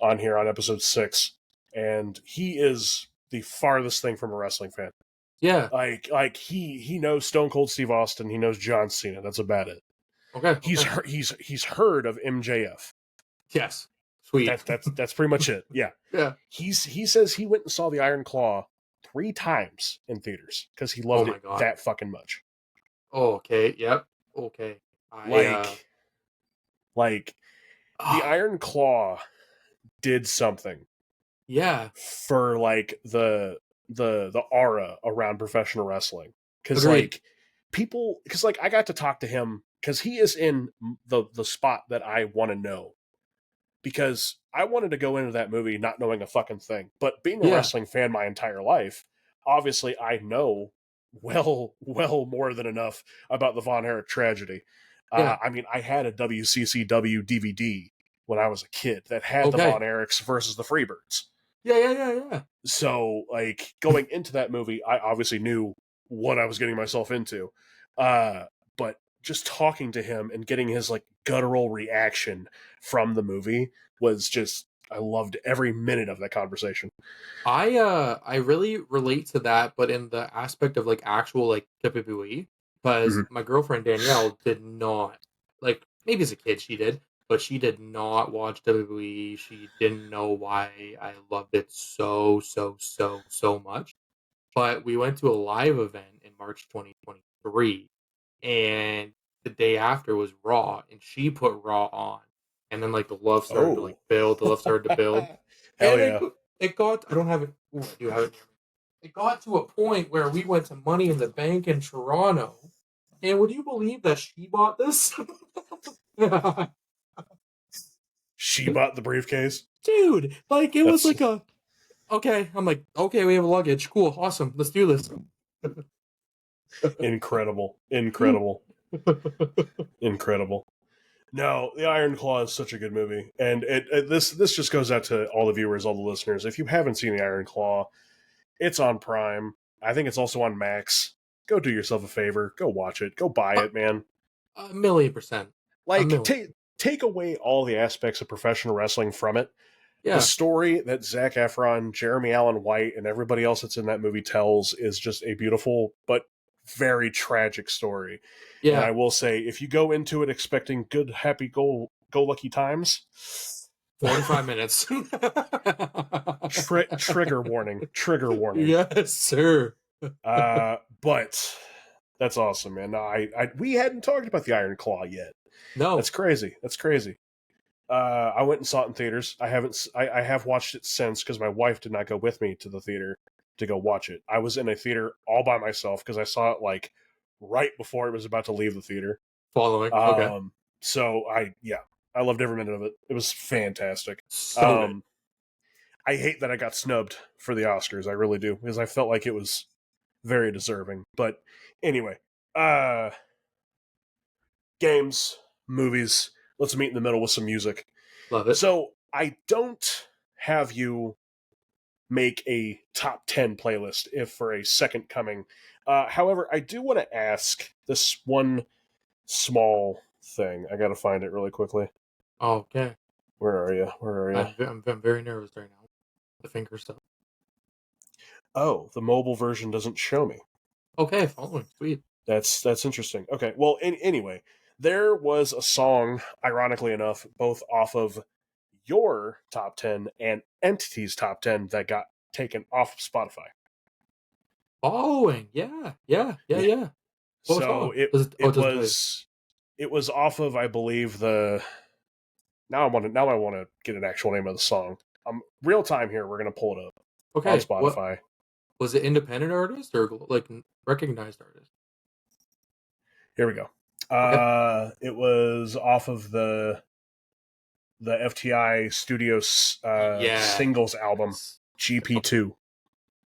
on here on episode 6, and he is the farthest thing from a wrestling fan. Yeah. Like he knows Stone Cold Steve Austin, he knows John Cena. That's about it. Okay. He's Okay. he's heard of MJF. Yes. Sweet. That's pretty much it. Yeah. Yeah. He says he went and saw the Iron Claw 3 times in theaters because he Oh loved my it god. that fucking much. Oh, okay. Yep. Okay. I Like the oh, Iron Claw did something yeah. for like the aura around professional wrestling, because Agreed. like people, because like I got to talk to him because he is in the spot that I want to know, because I wanted to go into that movie not knowing a fucking thing. But being a Yeah. wrestling fan my entire life, obviously I know well more than enough about the Von Erich tragedy. Yeah. I mean, I had a WCCW DVD when I was a kid that had the Okay. Von Erichs versus the Freebirds. Yeah, yeah, yeah, yeah. So, like, going into that movie, I obviously knew what I was getting myself into. But just talking to him and getting his, like, guttural reaction from the movie was just, I loved every minute of that conversation. I really relate to that, but in the aspect of like actual like WWE, because Mm-hmm. my girlfriend Danielle did not, like, maybe as a kid she did, but she did not watch WWE. She didn't know why I loved it so much. But we went to a live event in March 2023, and the day after was Raw, and she put Raw on, and then like the love started to like Oh. build, the love started to build, Hell and yeah. it got. I don't have it. Ooh, I do have it near me. It got to a point where we went to Money in the Bank in Toronto, and would you believe that she bought this? She bought the briefcase. Dude, like it was That's like a okay. I'm like, okay, we have luggage. Cool, awesome. Let's do this. incredible. Incredible. Incredible. No, The Iron Claw is such a good movie, and this just goes out to all the viewers, all the listeners. If you haven't seen The Iron Claw, it's on Prime. I think it's also on Max. Go do yourself a favor. Go watch it. Go buy it, man. 1,000,000%. Like, million. take away all the aspects of professional wrestling from it. The Yeah, story that Zac Efron, Jeremy Allen White, and everybody else that's in that movie tells is just a beautiful but very tragic story. And I yeah. will say, if you go into it expecting good, happy, go lucky times, 45 minutes. trigger warning, trigger warning. Yes, sir. But that's awesome, man. We hadn't talked about the Iron Claw yet. No. That's crazy. That's crazy. I went and saw it in theaters. I have watched it since because my wife did not go with me to the theater to go watch it. I was in a theater all by myself because I saw it like right before it was about to leave the theater. Following. Okay. So I loved every minute of it. It was fantastic. So good. I hate that I got snubbed for the Oscars. I really do because I felt like it was very deserving. But anyway, games, movies. Let's meet in the middle with some music. Love it. So I don't have you make a top 10 playlist if for a second coming. However, I do want to ask this one small thing. I got to find it really quickly. Okay. Where are you? I'm very nervous right now. The finger stuff. Oh, the mobile version doesn't show me. Okay, following. Sweet. That's interesting. Okay, well, anyway, there was a song, ironically enough, both off of your top 10 and Entity's top 10 that got taken off of Spotify. Following. Yeah. What So song? it was off of, I believe, the now I want to get an actual name of the song. Real time here, we're gonna pull it up on Spotify. Was it independent artist or like recognized artist? Here we go. Okay. It was off of the FTI Studios singles album GP2.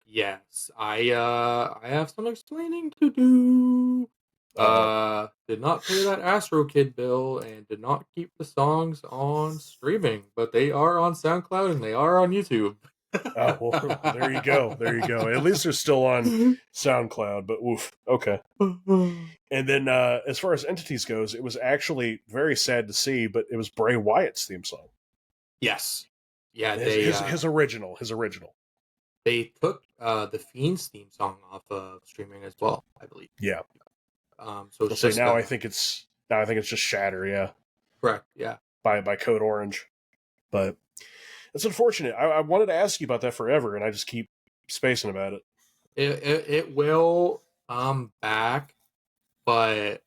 Yes, I have some explaining to do. Did not pay that Astro Kid bill and did not keep the songs on streaming, but they are on SoundCloud and they are on YouTube. Oh, well, there you go. At least they're still on SoundCloud, but oof. Okay. And then as far as Entities goes, it was actually very sad to see, but it was Bray Wyatt's theme song. Yes. Yeah, his original. They took the Fiend's theme song off of streaming as well, I believe. Yeah. So it's just I think it's just Shatter, yeah. Correct, yeah. By Code Orange. But it's unfortunate. I wanted to ask you about that forever, and I just keep spacing about it. It will back, but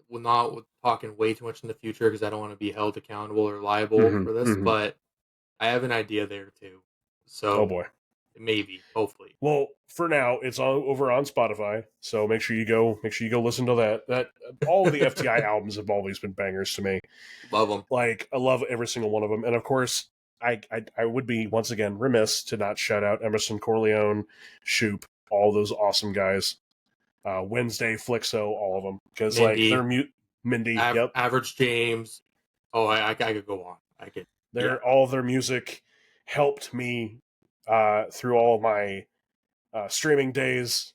we're not talking way too much in the future because I don't want to be held accountable or liable for this. Mm-hmm. But I have an idea there too. So, oh boy, maybe, hopefully. Well, for now, it's over on Spotify, so make sure you go listen to that. That all of the FTI albums have always been bangers to me. Love them. Like, I love every single one of them, and of course, I would be once again remiss to not shout out Emerson Corleone, Shoop, all those awesome guys. Wednesday, Flixo, all of them, because like they're Mindy, yep, Average James. Oh, I could go on. All of their music helped me through all of my streaming days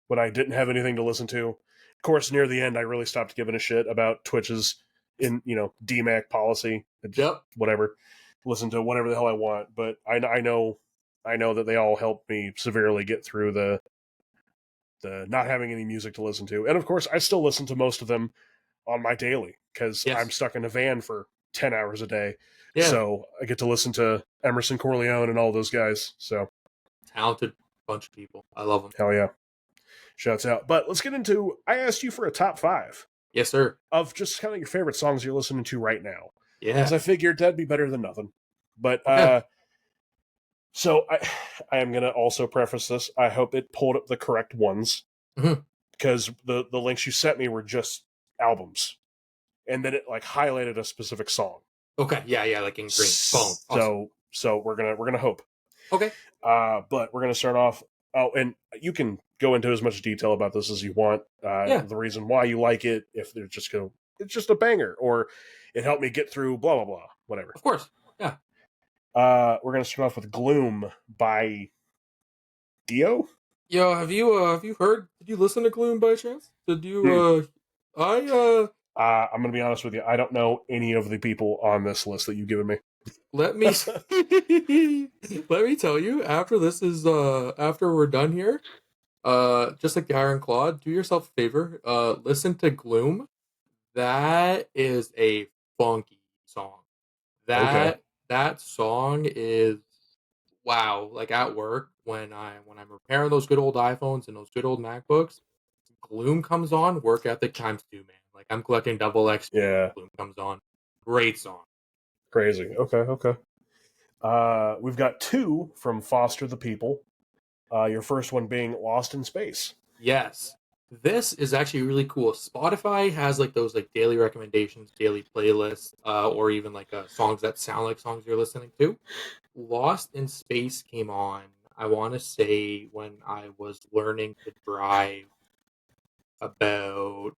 when I didn't have anything to listen to. Of course, near the end, I really stopped giving a shit about Twitch's DMAC policy. Yep. Whatever. Listen to whatever the hell I want, but I know that they all helped me severely get through the not having any music to listen to. And of course, I still listen to most of them on my daily because I'm stuck in a van for 10 hours a day. Yeah. So I get to listen to Emerson Corleone and all those guys. So talented bunch of people. I love them. Hell yeah. Shouts out. But let's get into, I asked you for a top 5. Yes, sir. Of just kind of your favorite songs you're listening to right now. Yeah. Because I figured that'd be better than nothing. But, so I am going to also preface this. I hope it pulled up the correct ones. Mm-hmm. Because the links you sent me were just albums. And then it like highlighted a specific song. Okay. Yeah, like in green. Boom. Awesome. So we're gonna hope. Okay. But we're gonna start off. Oh, and you can go into as much detail about this as you want. The reason why you like it, if they're just it's just a banger, or it helped me get through blah blah blah, whatever. Of course. Yeah. We're gonna start off with Gloom by Dio. Yo, have you heard? Did you listen to Gloom by chance? Did you? I'm going to be honest with you. I don't know any of the people on this list that you've given me. Let me let me tell you. After this is after we're done here, just like Gary and Claude, do yourself a favor. Listen to Gloom. That is a funky song. Okay. That song is wow. Like at work when I'm repairing those good old iPhones and those good old MacBooks, Gloom comes on. Work ethic times two, man. Like I'm collecting double XP when Yeah. Gloom comes on. Great song. Crazy. Okay. We've got two from Foster the People. Your first one being Lost in Space. Yes. This is actually really cool. Spotify has like those like daily recommendations, daily playlists, or even like songs that sound like songs you're listening to. Lost in Space came on, I want to say when I was learning to drive about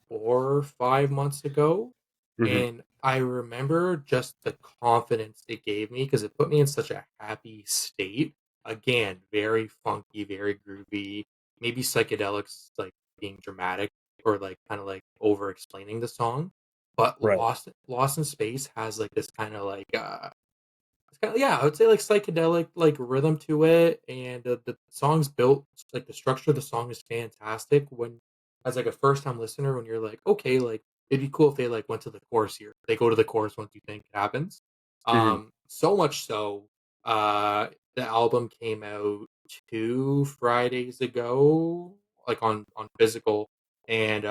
4 or 5 months ago. Mm-hmm. And I remember just the confidence it gave me because it put me in such a happy state. Again, very funky, very groovy, maybe psychedelics like being dramatic or like kind of like over explaining the song. But Right. Lost in Space has like this kind of like it's kind of, yeah, I would say like psychedelic like rhythm to it, and the song's built like the structure of the song is fantastic. When as like a first time listener, when you're like, okay, like it'd be cool if they like went to the chorus here. They go to the chorus once you think it happens. Mm-hmm. So much so, the album came out 2 Fridays ago, like on physical. And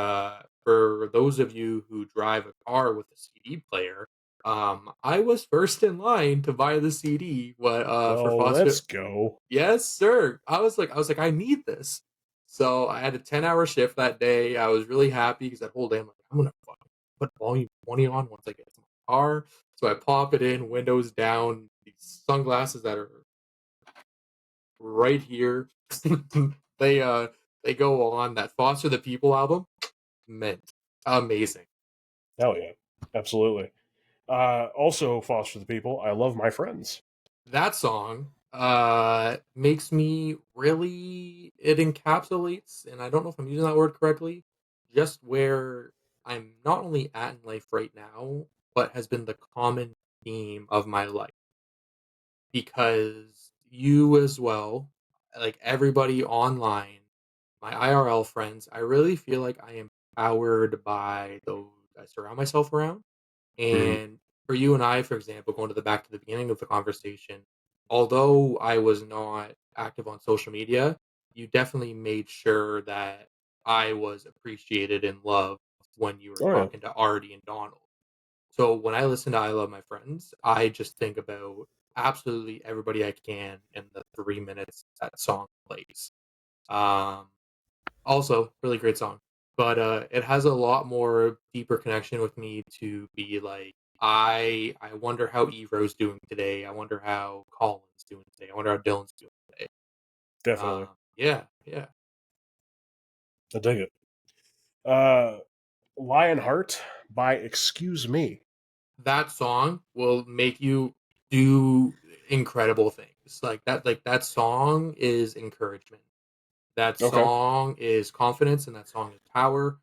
for those of you who drive a car with a CD player, I was first in line to buy the CD. What for Well, let's Foster? go. Yes, sir. I was like, I need this. So I had a 10-hour shift that day. I was really happy because that whole day I'm like, I'm gonna fucking put volume 20 on once I get to my car. So I pop it in, windows down, these sunglasses that are right here. they uh they go on that Foster the People album. Mint. Amazing. Hell yeah. Absolutely. Also, Foster the People. I love my friends. That song makes me really, it encapsulates, and I don't know if I'm using that word correctly, just where I'm not only at in life right now, but has been the common theme of my life. Because you as well, like everybody online, my IRL friends, I really feel like I am powered by those I surround myself around. Mm-hmm. And for you and I, for example, going to the back to the beginning of the conversation, although I was not active on social media, you definitely made sure that I was appreciated and loved when you were Oh yeah. talking to Artie and Donald. So when I listen to I Love My Friends, I just think about absolutely everybody I can in the 3 minutes that song plays. Um, Also, really great song. But it has a lot more deeper connection with me to be like, I wonder how Ero's doing today. I wonder how Colin's doing today. I wonder how Dylan's doing today. Definitely. Yeah, yeah. I dig it. Uh, Lionheart by Excuse Me. That song will make you do incredible things. Like that song is encouragement. That Okay. song is confidence, and that song is power.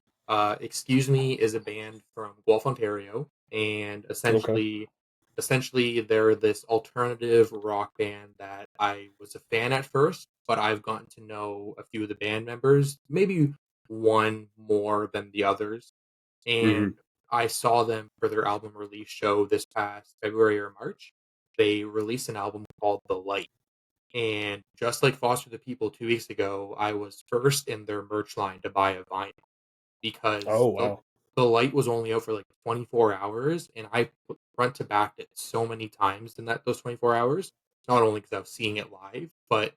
Excuse Me is a band from Guelph, Ontario, and Okay. essentially they're this alternative rock band that I was a fan at first, but I've gotten to know a few of the band members, maybe one more than the others, Mm-hmm. and I saw them for their album release show this past February or March. They released an album called The Light, and just like Foster the People 2 weeks ago, I was first in their merch line to buy a vinyl because Oh the wow. the light was only out for like 24 hours, and I front to backed it so many times in those 24 hours. Not only because I was seeing it live, but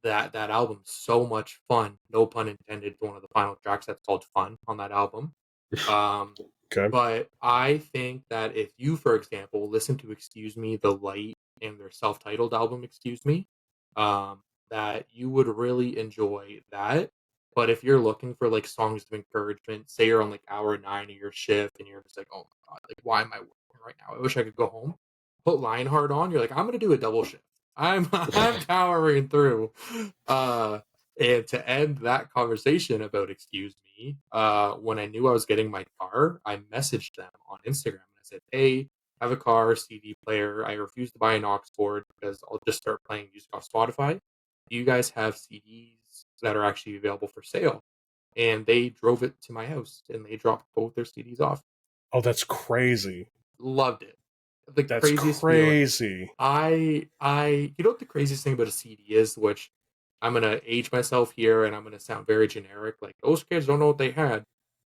that album's so much fun. No pun intended. To one of the final tracks that's called "Fun" on that album. Um, Okay. but I think that if you, for example, listen to Excuse Me, The Light, and their self-titled album, Excuse Me, um, that you would really enjoy that. But if you're looking for like songs of encouragement, say you're on like hour 9 of your shift and you're just like, oh my God, like why am I working right now? I wish I could go home. Put Lionheart on, you're like, I'm gonna do a double shift. I'm I'm powering through. Uh And to end that conversation about excuse me, when I knew I was getting my car, I messaged them on Instagram and I said, "Hey, I have a car, CD player. I refuse to buy an aux cord because I'll just start playing music off Spotify. Do you guys have CDs that are actually available for sale?" And they drove it to my house and they dropped both their CDs off. Oh, that's crazy. Loved it. The That's craziest feeling. crazy. You know what the craziest thing about a CD is, which I'm gonna age myself here and I'm gonna sound very generic. Like those kids don't know what they had.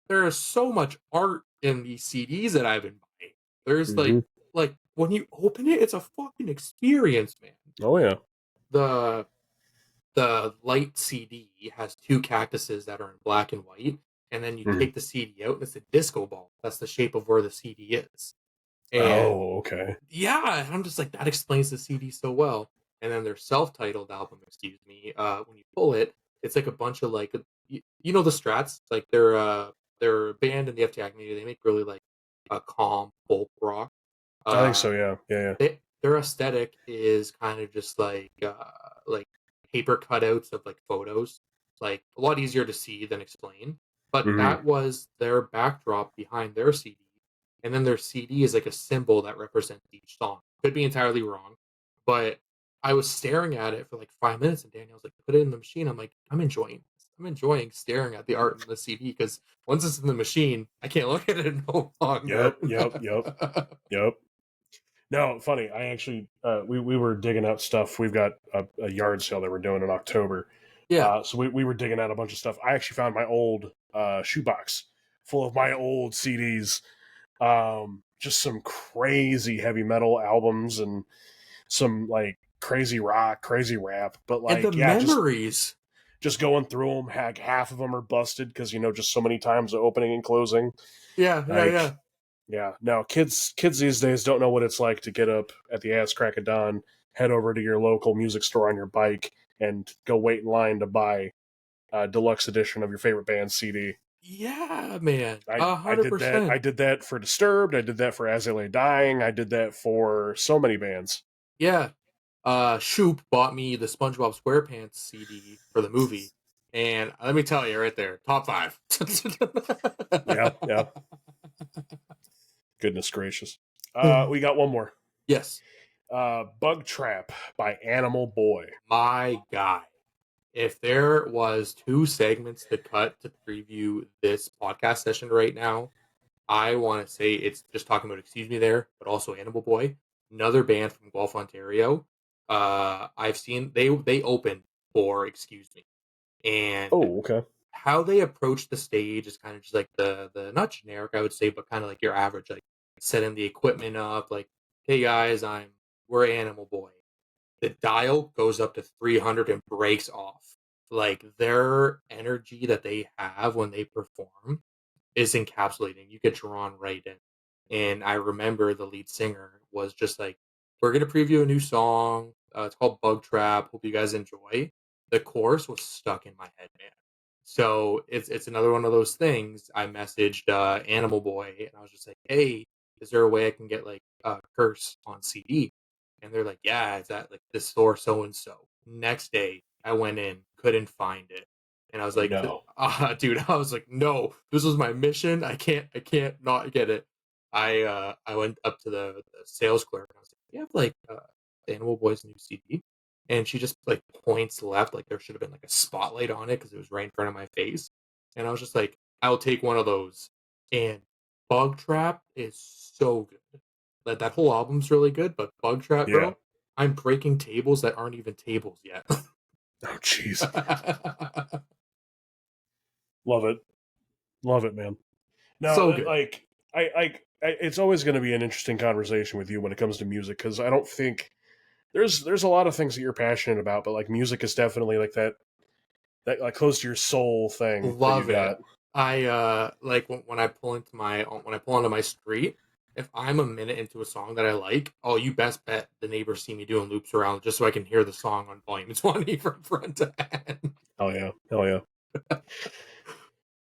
There is so much art in these CDs that I've been buying. There's Mhm. like when you open it, it's a fucking experience, man. Oh yeah. The the light CD has two cactuses that are in black and white, and then you Mhm. take the CD out and it's a disco ball. That's the shape of where the CD is. And Oh, okay. yeah, and I'm just like, that explains the CD so well. And then their self-titled album, excuse me, when you pull it, it's like a bunch of like, you know, the Strats, like they're a band in the FT community. They make really like a calm folk rock. I think so. Uh, Yeah. Yeah. their aesthetic is kind of just like paper cutouts of like photos, like a lot easier to see than explain. But Yeah. Mhm. that was their backdrop behind their CD, and then their CD is like a symbol that represents each song. Could be entirely wrong, but I was staring at it for like 5 minutes, and Daniel's like, "Put it in the machine." I'm like, "I'm enjoying this. I'm enjoying staring at the art in the CD because once it's in the machine, I can't look at it no longer." Yep. Yep. Yep. Yep. No, funny. I actually we were digging out stuff. We've got a yard sale that we're doing in October. Yeah. So we were digging out a bunch of stuff. I actually found my old shoebox full of my old CDs. Just some crazy heavy metal albums and some like crazy rock, crazy rap. But And the like, yeah, memories. just going through them. Half of them are busted because just so many times the opening and closing. Yeah, yeah, yeah. Like, yeah, no, kids these days don't know what it's like to get up at the ass crack of dawn, head over to your local music store on your bike, and go wait in line to buy a deluxe edition of your favorite band's CD. Yeah, man. I did that. I 100%. did that for Disturbed. I did that for As They Lay Dying. I did that for so many bands. Yeah. Shoop bought me the SpongeBob SquarePants CD for the movie. And let me tell you right there, top 5. Yeah, yeah. Goodness gracious. We got one more. Yes. Bug Trap by Animal Boy. My guy. If there was 2 segments to cut to preview this podcast session right now, I want to say it's just talking about Excuse Me there, but also Animal Boy, another band from Guelph, Ontario. I've seen they opened for Excuse Me, and Oh, okay. how they approach the stage is kind of just like the not generic, I would say, but kind of like your average, like setting the equipment up, like, "Hey guys, we're Animal Boy." The dial goes up to 300 and breaks off. Like their energy that they have when they perform is encapsulating. You get drawn right in. And I remember the lead singer was just like, "We're gonna preview a new song. It's called Bug Trap. Hope you guys enjoy." The chorus was stuck in my head, man. So it's another one of those things. I messaged Animal Boy and I was just like, "Hey, is there a way I can get like Curse on CD?" And they're like, "Yeah, it's at like this store so and so." Next day, I went in, couldn't find it. And I was like, No. dude, I was like, "No, this was my mission. I can't not get it." I went up to the sales clerk and I was like, "You have like Animal Boy's new CD?" And she just like points left, like there should have been like a spotlight on it because it was right in front of my face. And I was just like, "I'll take one of those." And Bug Trap is so good. That whole album's really good, but Bug Trap, Yeah. bro, I'm breaking tables that aren't even tables yet. Oh, jeez. Love it. Love it, man. So No, good. like it's always going to be an interesting conversation with you when it comes to music because I don't think there's a lot of things that you're passionate about, but like music is definitely like that like close to your soul thing that you Love it. got. I like when I pull into when I pull onto my street, if I'm a minute into a song that I like, oh, you best bet the neighbors see me doing loops around just so I can hear the song on volume 20 from front to end. Hell yeah, hell yeah.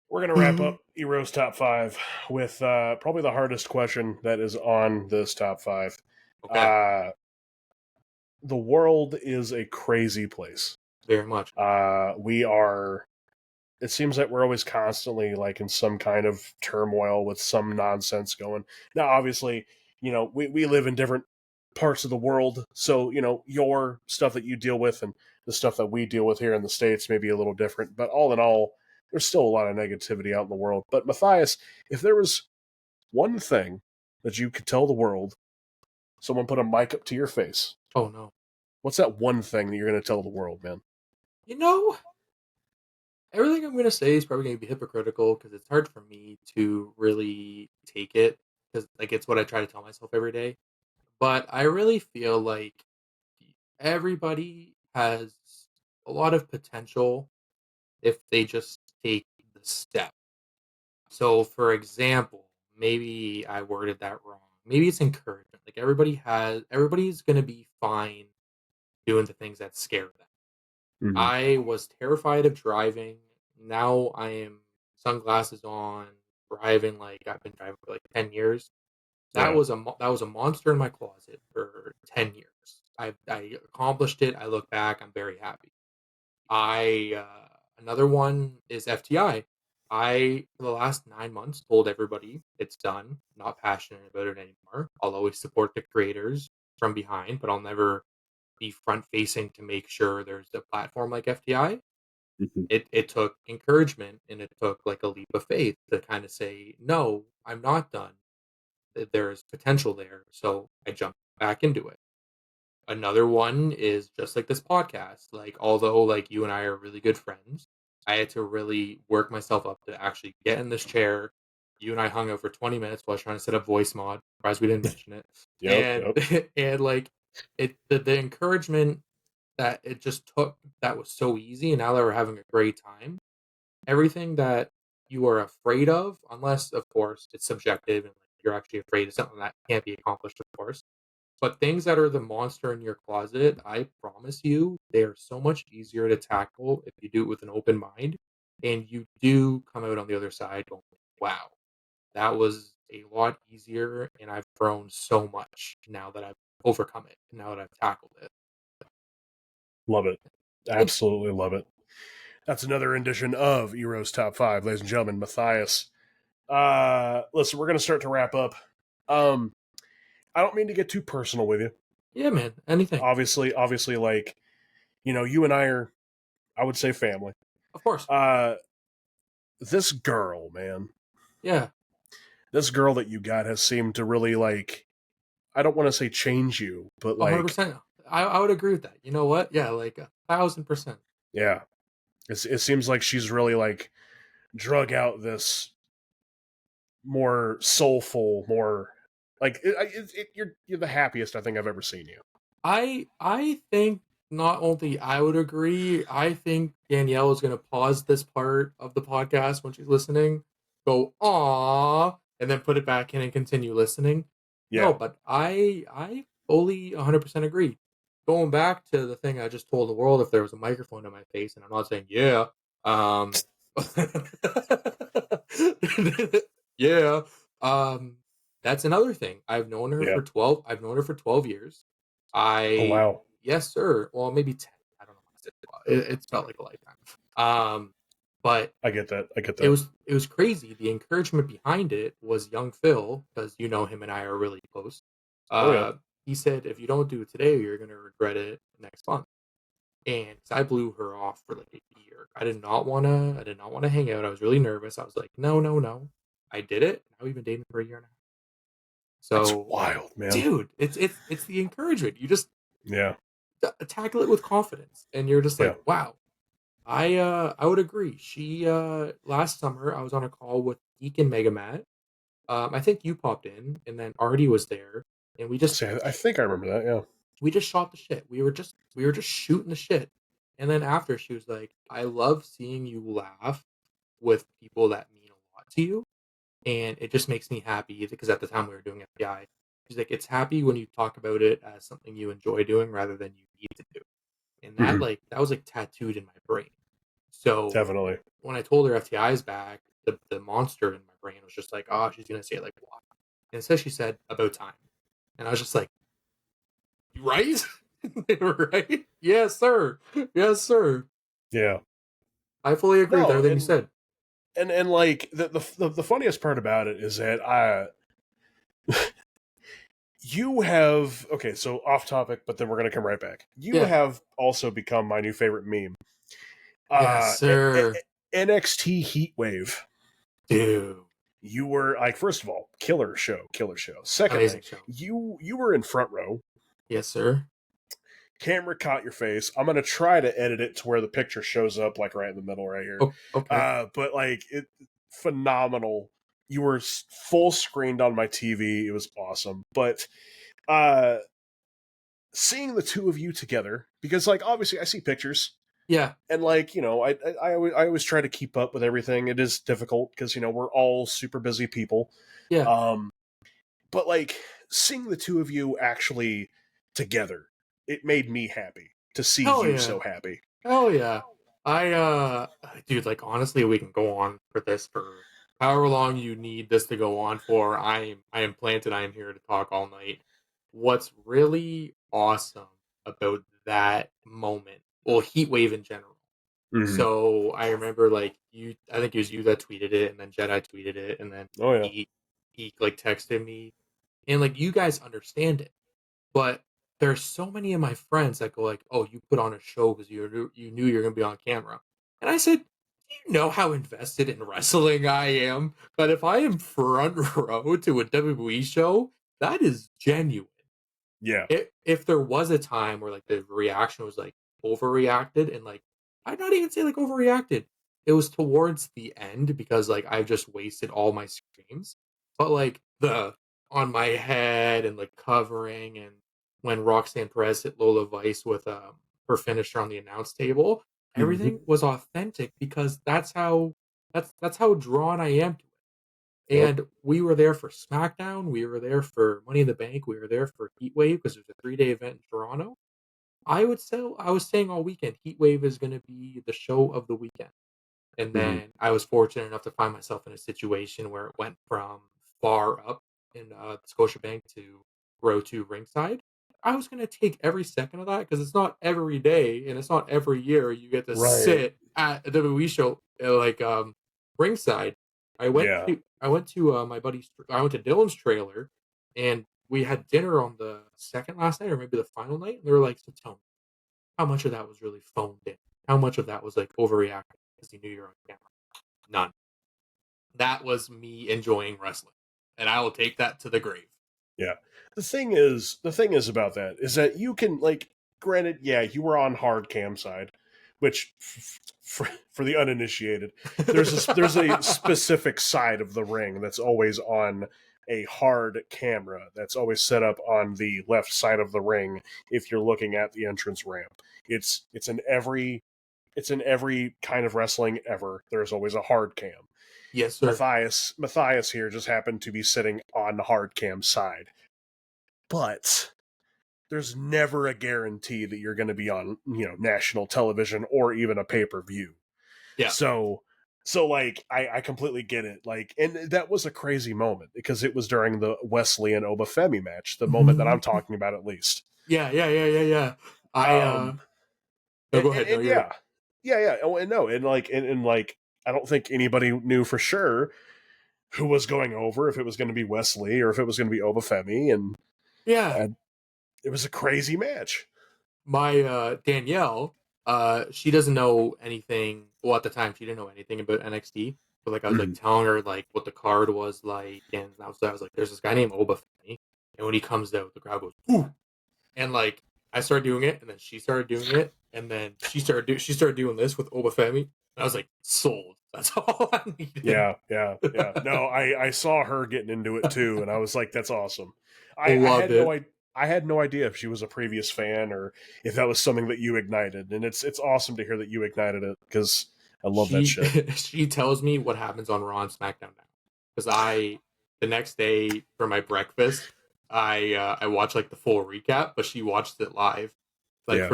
We're gonna wrap up Ero's top 5 with probably the hardest question that is on this top 5. Okay. Uh, the world is a crazy place. Very much. We are. It seems like we're always constantly like in some kind of turmoil with some nonsense going. Now, obviously, we live in different parts of the world, so your stuff that you deal with and the stuff that we deal with here in the States may be a little different. But all in all, there's still a lot of negativity out in the world. But Matthias, if there was one thing that you could tell the world, someone put a mic up to your face. Oh no. What's that one thing that you're going to tell the world, man? Everything I'm going to say is probably going to be hypocritical because it's hard for me to really take it because like it's what I try to tell myself every day. But I really feel like everybody has a lot of potential if they just take the step. So, for example, maybe I worded that wrong. Maybe it's encouragement. Like everybody's going to be fine doing the things that scare them. Mm-hmm. I was terrified of driving. Now I am sunglasses on, driving like I've been driving for like 10 years. That was a monster in my closet for 10 years. I accomplished it. I look back, I'm very happy. Another one is FTI. I for the last 9 months told everybody it's done. Not passionate about it anymore. I'll always support the creators from behind, but I'll never be front facing to make sure there's a platform like FTI. Mm-hmm. It took encouragement and it took like a leap of faith to kind of say, no, I'm not done. There's potential there. So I jumped back into it. Another one is just like this podcast. Like, although like you and I are really good friends, I had to really work myself up to actually get in this chair. You and I hung out for 20 minutes while I was trying to set up voice mod. Surprised we didn't mention it. Yep. And like the encouragement that it just took that was so easy, and now that we're having a great time, everything that you are afraid of, unless of course it's subjective and like, you're actually afraid of something that can't be accomplished, of course. But things that are the monster in your closet, I promise you, they are so much easier to tackle if you do it with an open mind, and you do come out on the other side going, "Wow, that was a lot easier," and I've grown so much now that I've overcome it, now that I've tackled it. Love it. Absolutely love it. That's another rendition of Ero's Top 5, ladies and gentlemen. Matthias. Listen, we're going to start to wrap up. I don't mean to get too personal with you. Yeah, man. Anything. Obviously, like, you and I are, I would say, family. Of course. This girl, man. Yeah. This girl that you got has seemed to really, like, I don't want to say change you, but like 100%. I would agree with that. You know what? Yeah, like 1,000%. Yeah. It seems like she's really like drug out this more soulful, more like you're the happiest I think I've ever seen you. I think not only I would agree, I think Danielle is going to pause this part of the podcast when she's listening, go "aww," and then put it back in and continue listening. Yeah. No, but I fully 100% agree. Going back to the thing I just told the world, if there was a microphone in my face, and I'm not saying yeah, yeah, that's another thing. I've known her for 12. I've known her for 12 years. Oh wow. Yes, sir. Well, maybe 10. I don't know. It's felt like a lifetime. But I get that. It was crazy. The encouragement behind it was young Phil, because him and I are really close. He said, if you don't do it today, you're gonna regret it next month. And I blew her off for like a year. I did not wanna hang out. I was really nervous. I was like, no. I did it. Now we've been dating for a year and a half. So that's wild, man. Dude, it's the encouragement. You just tackle it with confidence, and you're just like, wow. I would agree. She last summer I was on a call with Geek and KappaMatt. I think you popped in, and then Artie was there, and we just I think I remember that. Yeah, we just shot the shit. We were just shooting the shit, and then after she was like, "I love seeing you laugh with people that mean a lot to you, and it just makes me happy," because at the time we were doing FBI. She's like, "It's happy when you talk about it as something you enjoy doing rather than you need to do." And that that was like tattooed in my brain. So definitely, when I told her FTI is back, the monster in my brain was just like, "Oh, she's gonna say like what?" And instead she said, "About time," and I was just like, "Right?" Right? Yes, sir. Yes, sir. Yeah. I fully agree with No, everything you said. and like the funniest part about it is that you have okay, so off topic, but then we're gonna come right back. You Yeah. have also become my new favorite meme. Yes, Uh, sir. NXT Heatwave. Dude. You were like, first of all, killer show, killer show. Secondly, Amazing show. you were in front row. Yes, sir. Camera caught your face. I'm gonna try to edit it to where the picture shows up like right in the middle right here. Oh, okay. But like it, phenomenal. You were full screened on my TV. It was awesome. But uh, seeing the two of you together, because like obviously I see pictures, Yeah. and like I always try to keep up with everything. It is difficult because we're all super busy people. Yeah. Um, but like seeing the two of you actually together, it made me happy to see Hell you yeah. so happy. Hell yeah. Dude, like honestly, we can go on for this for however long you need this to go on for. I am planted. I am here to talk all night. What's really awesome about that moment, well, heat wave in general. Mm-hmm. So I remember like I think it was you that tweeted it, and then Jedi tweeted it, and then Oh yeah. he like texted me, and like you guys understand it. But there's so many of my friends that go like, "Oh, you put on a show because you knew you were gonna be on camera," and I said, "Do you know how invested in wrestling I am? But if I am front row to a WWE show, that is genuine. Yeah. If there was a time where like the reaction was like overreacted and like I'd not even say like overreacted. It was towards the end because like I've just wasted all my screams. But like the on my head and like covering and when Roxanne Perez hit Lola Vice with her finisher on the announce table, Mm-hmm. everything was authentic because that's how drawn I am to it. Yep. And we were there for SmackDown. We were there for Money in the Bank. We were there for Heatwave because there's a 3-day event in Toronto. I was saying all weekend, Heatwave is going to be the show of the weekend. And Mm-hmm. then I was fortunate enough to find myself in a situation where it went from far up in Scotiabank to row 2 ringside. I was going to take every second of that because it's not every day and it's not every year you get to Right. sit at a WWE show like ringside. Yeah. I went to my buddy's. I went to Dylan's trailer, and we had dinner on the second last night or maybe the final night. And they were like, "So tell me, how much of that was really phoned in? How much of that was like overreacting because you knew you were on camera? None. That was me enjoying wrestling, and I will take that to the grave." Yeah. The thing is about that is that you can like, granted, yeah, you were on hard cam side, which for the uninitiated, there's a specific side of the ring that's always on a hard camera that's always set up on the left side of the ring if you're looking at the entrance ramp. It's in every kind of wrestling ever. There's always a hard cam. Yes, sir. Matthias here just happened to be sitting on the hard cam side. But there's never a guarantee that you're going to be on, national television or even a pay-per-view. Yeah. So like I completely get it. Like, and that was a crazy moment because it was during the Wesley and Obafemi match, the moment that I'm talking about at least. Yeah. Um No, go ahead. No, and you're good. yeah. Oh, and no, and like I don't think anybody knew for sure who was going over, if it was going to be Wesley or if it was going to be Obafemi, and Yeah. it was a crazy match. My Danielle, she doesn't know anything. Well, at the time, she didn't know anything about NXT. But like, I was like telling her like what the card was like, and I was like, "There's this guy named Obafemi," and when he comes out, the crowd goes, "Ooh!" And like, I started doing it, and then she started doing it, and then she started doing this with Obafemi, and I was like, "Sold." That's all I needed. Yeah. No, I saw her getting into it too, and I was like, "That's awesome." I Loved had no it. I had no idea if she was a previous fan or if that was something that you ignited, and it's awesome to hear that you ignited it because I love that She shit. she tells me what happens on Raw and SmackDown now because I the next day for my breakfast I watched like the full recap, but she watched it live. Like Yeah.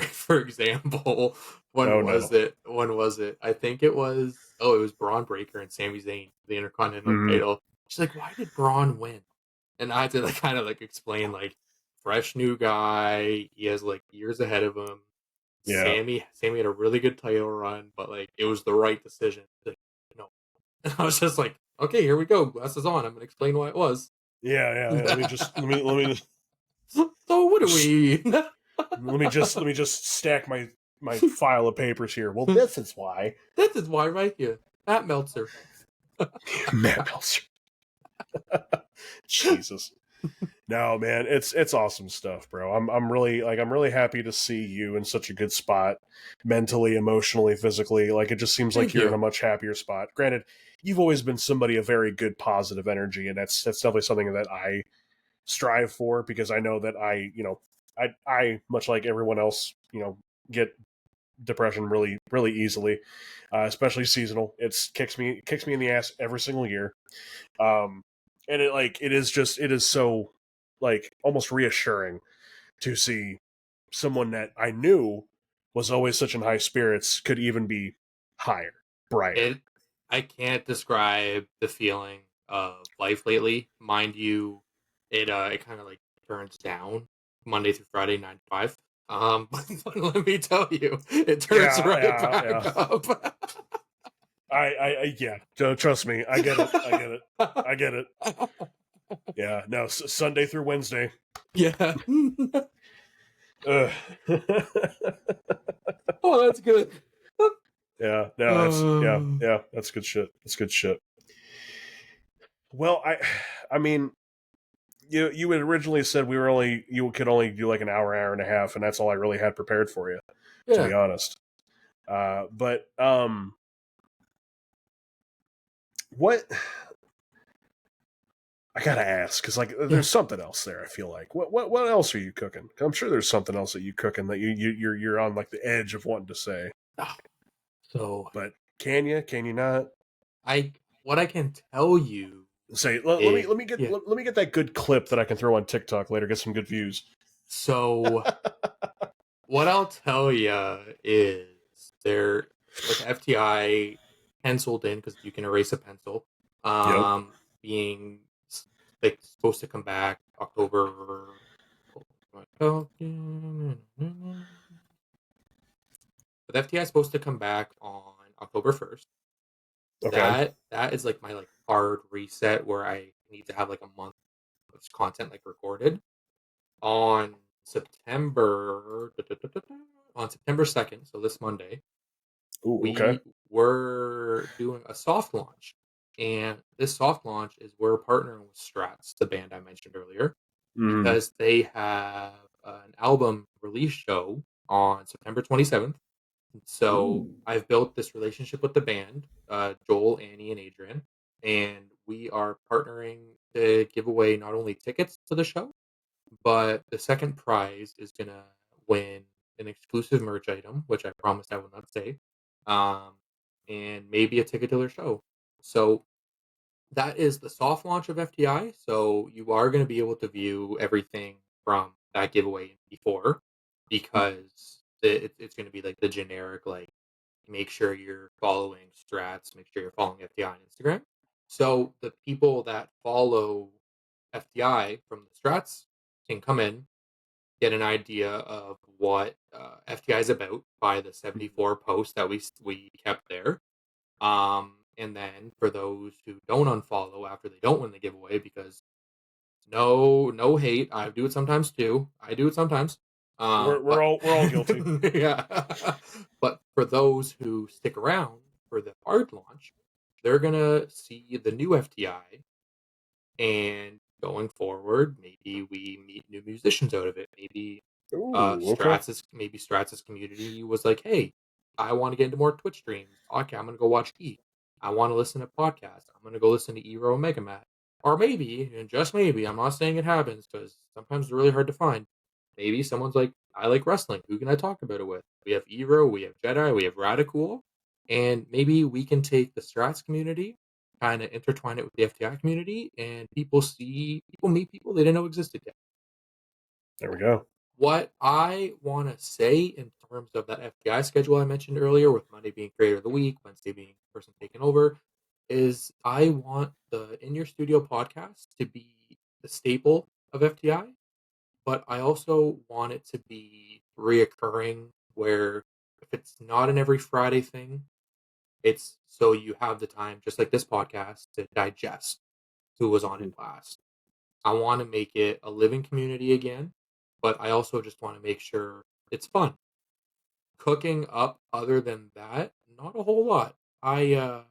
for example, Oh no. When was it? I think it was it was Braun Breaker and Sami Zayn for the Intercontinental Mhm. title. She's like, "Why did Braun win?" And I had to like kind of like explain like fresh new guy. He has like years ahead of him. Yeah. Sammy had a really good title run, but like it was the right decision. Like, no, and I was just like, okay, here we go. Glasses on. I'm gonna explain why it was. Yeah. Let me just So what do we? let me just stack my file of papers here. Well, this is why. This is why right here. Matt Meltzer. Matt Meltzer. Jesus. No, man, it's awesome stuff, bro. I'm really happy to see you in such a good spot, mentally, emotionally, physically. Like, it just seems like Thank you're you. in a much happier spot. Granted, you've always been somebody of very good, positive energy, and that's definitely something that I strive for, because I know that I much like everyone else, get depression really easily, especially seasonal. It's kicks me in the ass every single year. And it is so, like, almost reassuring to see someone that I knew was always such in high spirits could even be higher, brighter. I can't describe the feeling of life lately. Mind you, it kind of like turns down Monday through Friday, 9 to 5. But let me tell you, it turns back up. Yeah. Trust me, I get it. Yeah, no, Sunday through Wednesday. Yeah. Ugh. Oh, that's good. Yeah, no, that's good shit. That's good shit. Well, I mean, you had originally said you could only do like an hour and a half, and that's all I really had prepared for you, to be honest. But what I gotta ask, because like there's something else there. I feel like what else are you cooking? I'm sure there's something else that you cooking that you're on like the edge of wanting to say. So, but can you not? What I can tell you. Say, let me get that good clip that I can throw on TikTok later. Get some good views. So, what I'll tell you is they're with FTI penciled in because you can erase a pencil. Being like supposed to come back October. But FTI is supposed to come back on October 1st. Okay. That is like my like hard reset where I need to have like a month of content like recorded on September 2nd, so this Monday. Ooh, okay. We're doing a soft launch, and this soft launch is we're partnering with Strats, the band I mentioned earlier, because they have an album release show on September 27th. So I've built this relationship with the band, Joel, Annie, and Adrian, and we are partnering to give away not only tickets to the show, but the second prize is gonna win an exclusive merch item, which I promised I would not say, um, and maybe a ticket to their show. So that is the soft launch of FTI. So you are going to be able to view everything from that giveaway before, because it's going to be like the generic, like, make sure you're following Strats, make sure you're following FTI on Instagram. So the people that follow FTI from the Strats can come in, get an idea of what FTI is about by the 74 posts that we kept there. And then for those who don't unfollow after they don't win the giveaway, because no hate, I do it sometimes too. I do it sometimes. We're all guilty. Yeah. But for those who stick around for the hard launch, they're gonna see the new FTI, and going forward, maybe we meet new musicians out of it. Maybe Ooh, okay. Strats's community was like, hey, I want to get into more Twitch streams. Okay, I'm gonna go watch E. I want to listen to podcasts. I'm gonna go listen to Ero and Megamat. Or maybe, and just maybe, I'm not saying it happens because sometimes they're really hard to find. Maybe someone's like, I like wrestling. Who can I talk about it with? We have Ero, we have Jedi, we have Radicool, and maybe we can take the Strats community, kind of intertwine it with the FTI community, and people meet people they didn't know existed yet. There we go. What I want to say in terms of that FTI schedule I mentioned earlier, with Monday being creator of the week, Wednesday being person taking over, is I want the In Your Studio podcast to be the staple of FTI, but I also want it to be reoccurring where if it's not an every Friday thing, it's so you have the time, just like this podcast, to digest who was on it Mhm. last. I want to make it a living community again, but I also just want to make sure it's fun. Cooking up other than that, not a whole lot. I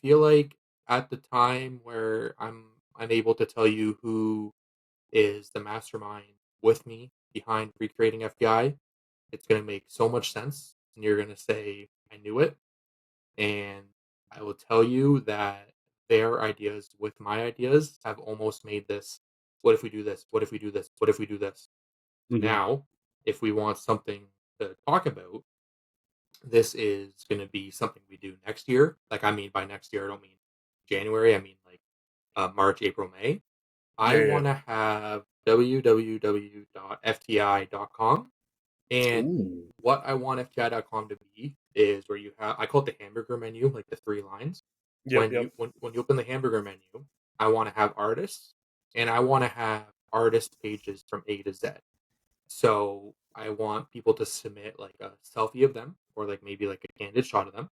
feel like at the time where I'm able to tell you who is the mastermind with me behind recreating FBI, it's going to make so much sense and you're going to say I knew it, and I will tell you that their ideas with my ideas have almost made this, what if we do this? What if we do this? What if we do this? Mhm. Now, if we want something to talk about, this is going to be something we do next year. Like, I mean, by next year, I don't mean January. I mean like March, April, May. I Yeah, yeah. want to have www.fti.com. And Ooh. what I want fti.com to be is where you have, I call it the hamburger menu, like the 3 lines. Yep, yep. When you open the hamburger menu, I want to have artists, and I want to have artist pages from A to Z. So I want people to submit like a selfie of them, or like maybe like a candid shot of them,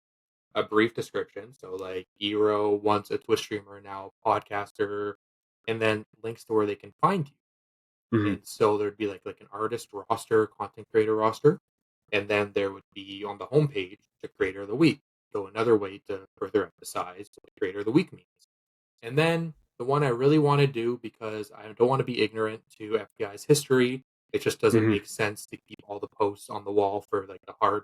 a brief description. So like Ero, once a Twitch streamer, now a podcaster, and then links to where they can find you. Mhm. And so there'd be like an artist roster, content creator roster, and then there would be on the homepage the creator of the week. So another way to further emphasize what the creator of the week means. And then the one I really want to do, because I don't want to be ignorant to FBI's history, it just doesn't Mhm. make sense to keep all the posts on the wall for like the hard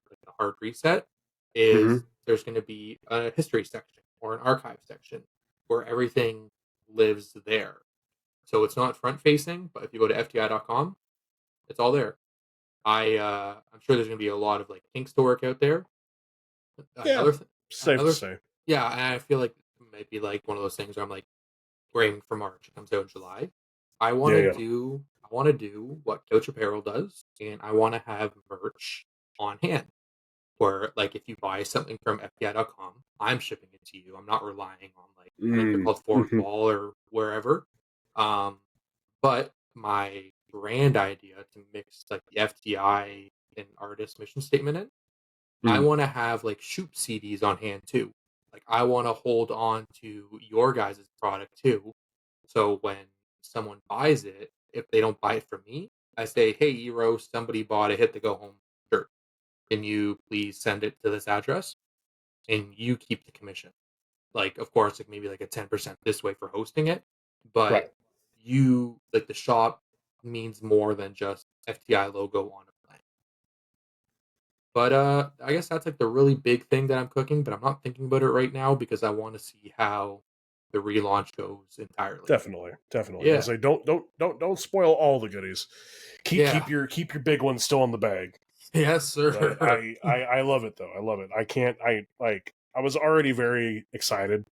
reset. Mhm. Is there's going to be a history section or an archive section where everything lives there. So it's not front facing, but if you go to fti.com, it's all there. I'm sure there's going to be a lot of like kinks to work out there. Yeah, Another th- safe to another say. Yeah, and I feel like it might be like one of those things where I'm like, we're aiming for March. It comes out in July. Yeah, yeah. I want to do what Couch Apparel does, and I want to have merch on hand. Where like if you buy something from fbi.com, I'm shipping it to you. I'm not relying on like, I think they're Mm. called Fourth Mhm. Wall or wherever. Um, but my brand idea to mix like the FTI and artist mission statement in, I Mhm. want to have like shoot CDs on hand too. Like I want to hold on to your guys' product too. So when someone buys it, if they don't buy it from me, I say, hey, Eero, somebody bought a Hit the Go Home shirt. Can you please send it to this address? And you keep the commission. Like, of course, like maybe like a 10% this way for hosting it. But Right. you, like the shop means more than just FTI logo on a plan. But I guess that's like the really big thing that I'm cooking, but I'm not thinking about it right now because I want to see how the relaunch goes entirely. Definitely, definitely. I Yeah. say don't spoil all the goodies. Yeah. Keep your big ones still in the bag. Yes, But sir. I love it though. I love it. I can't. I was already very excited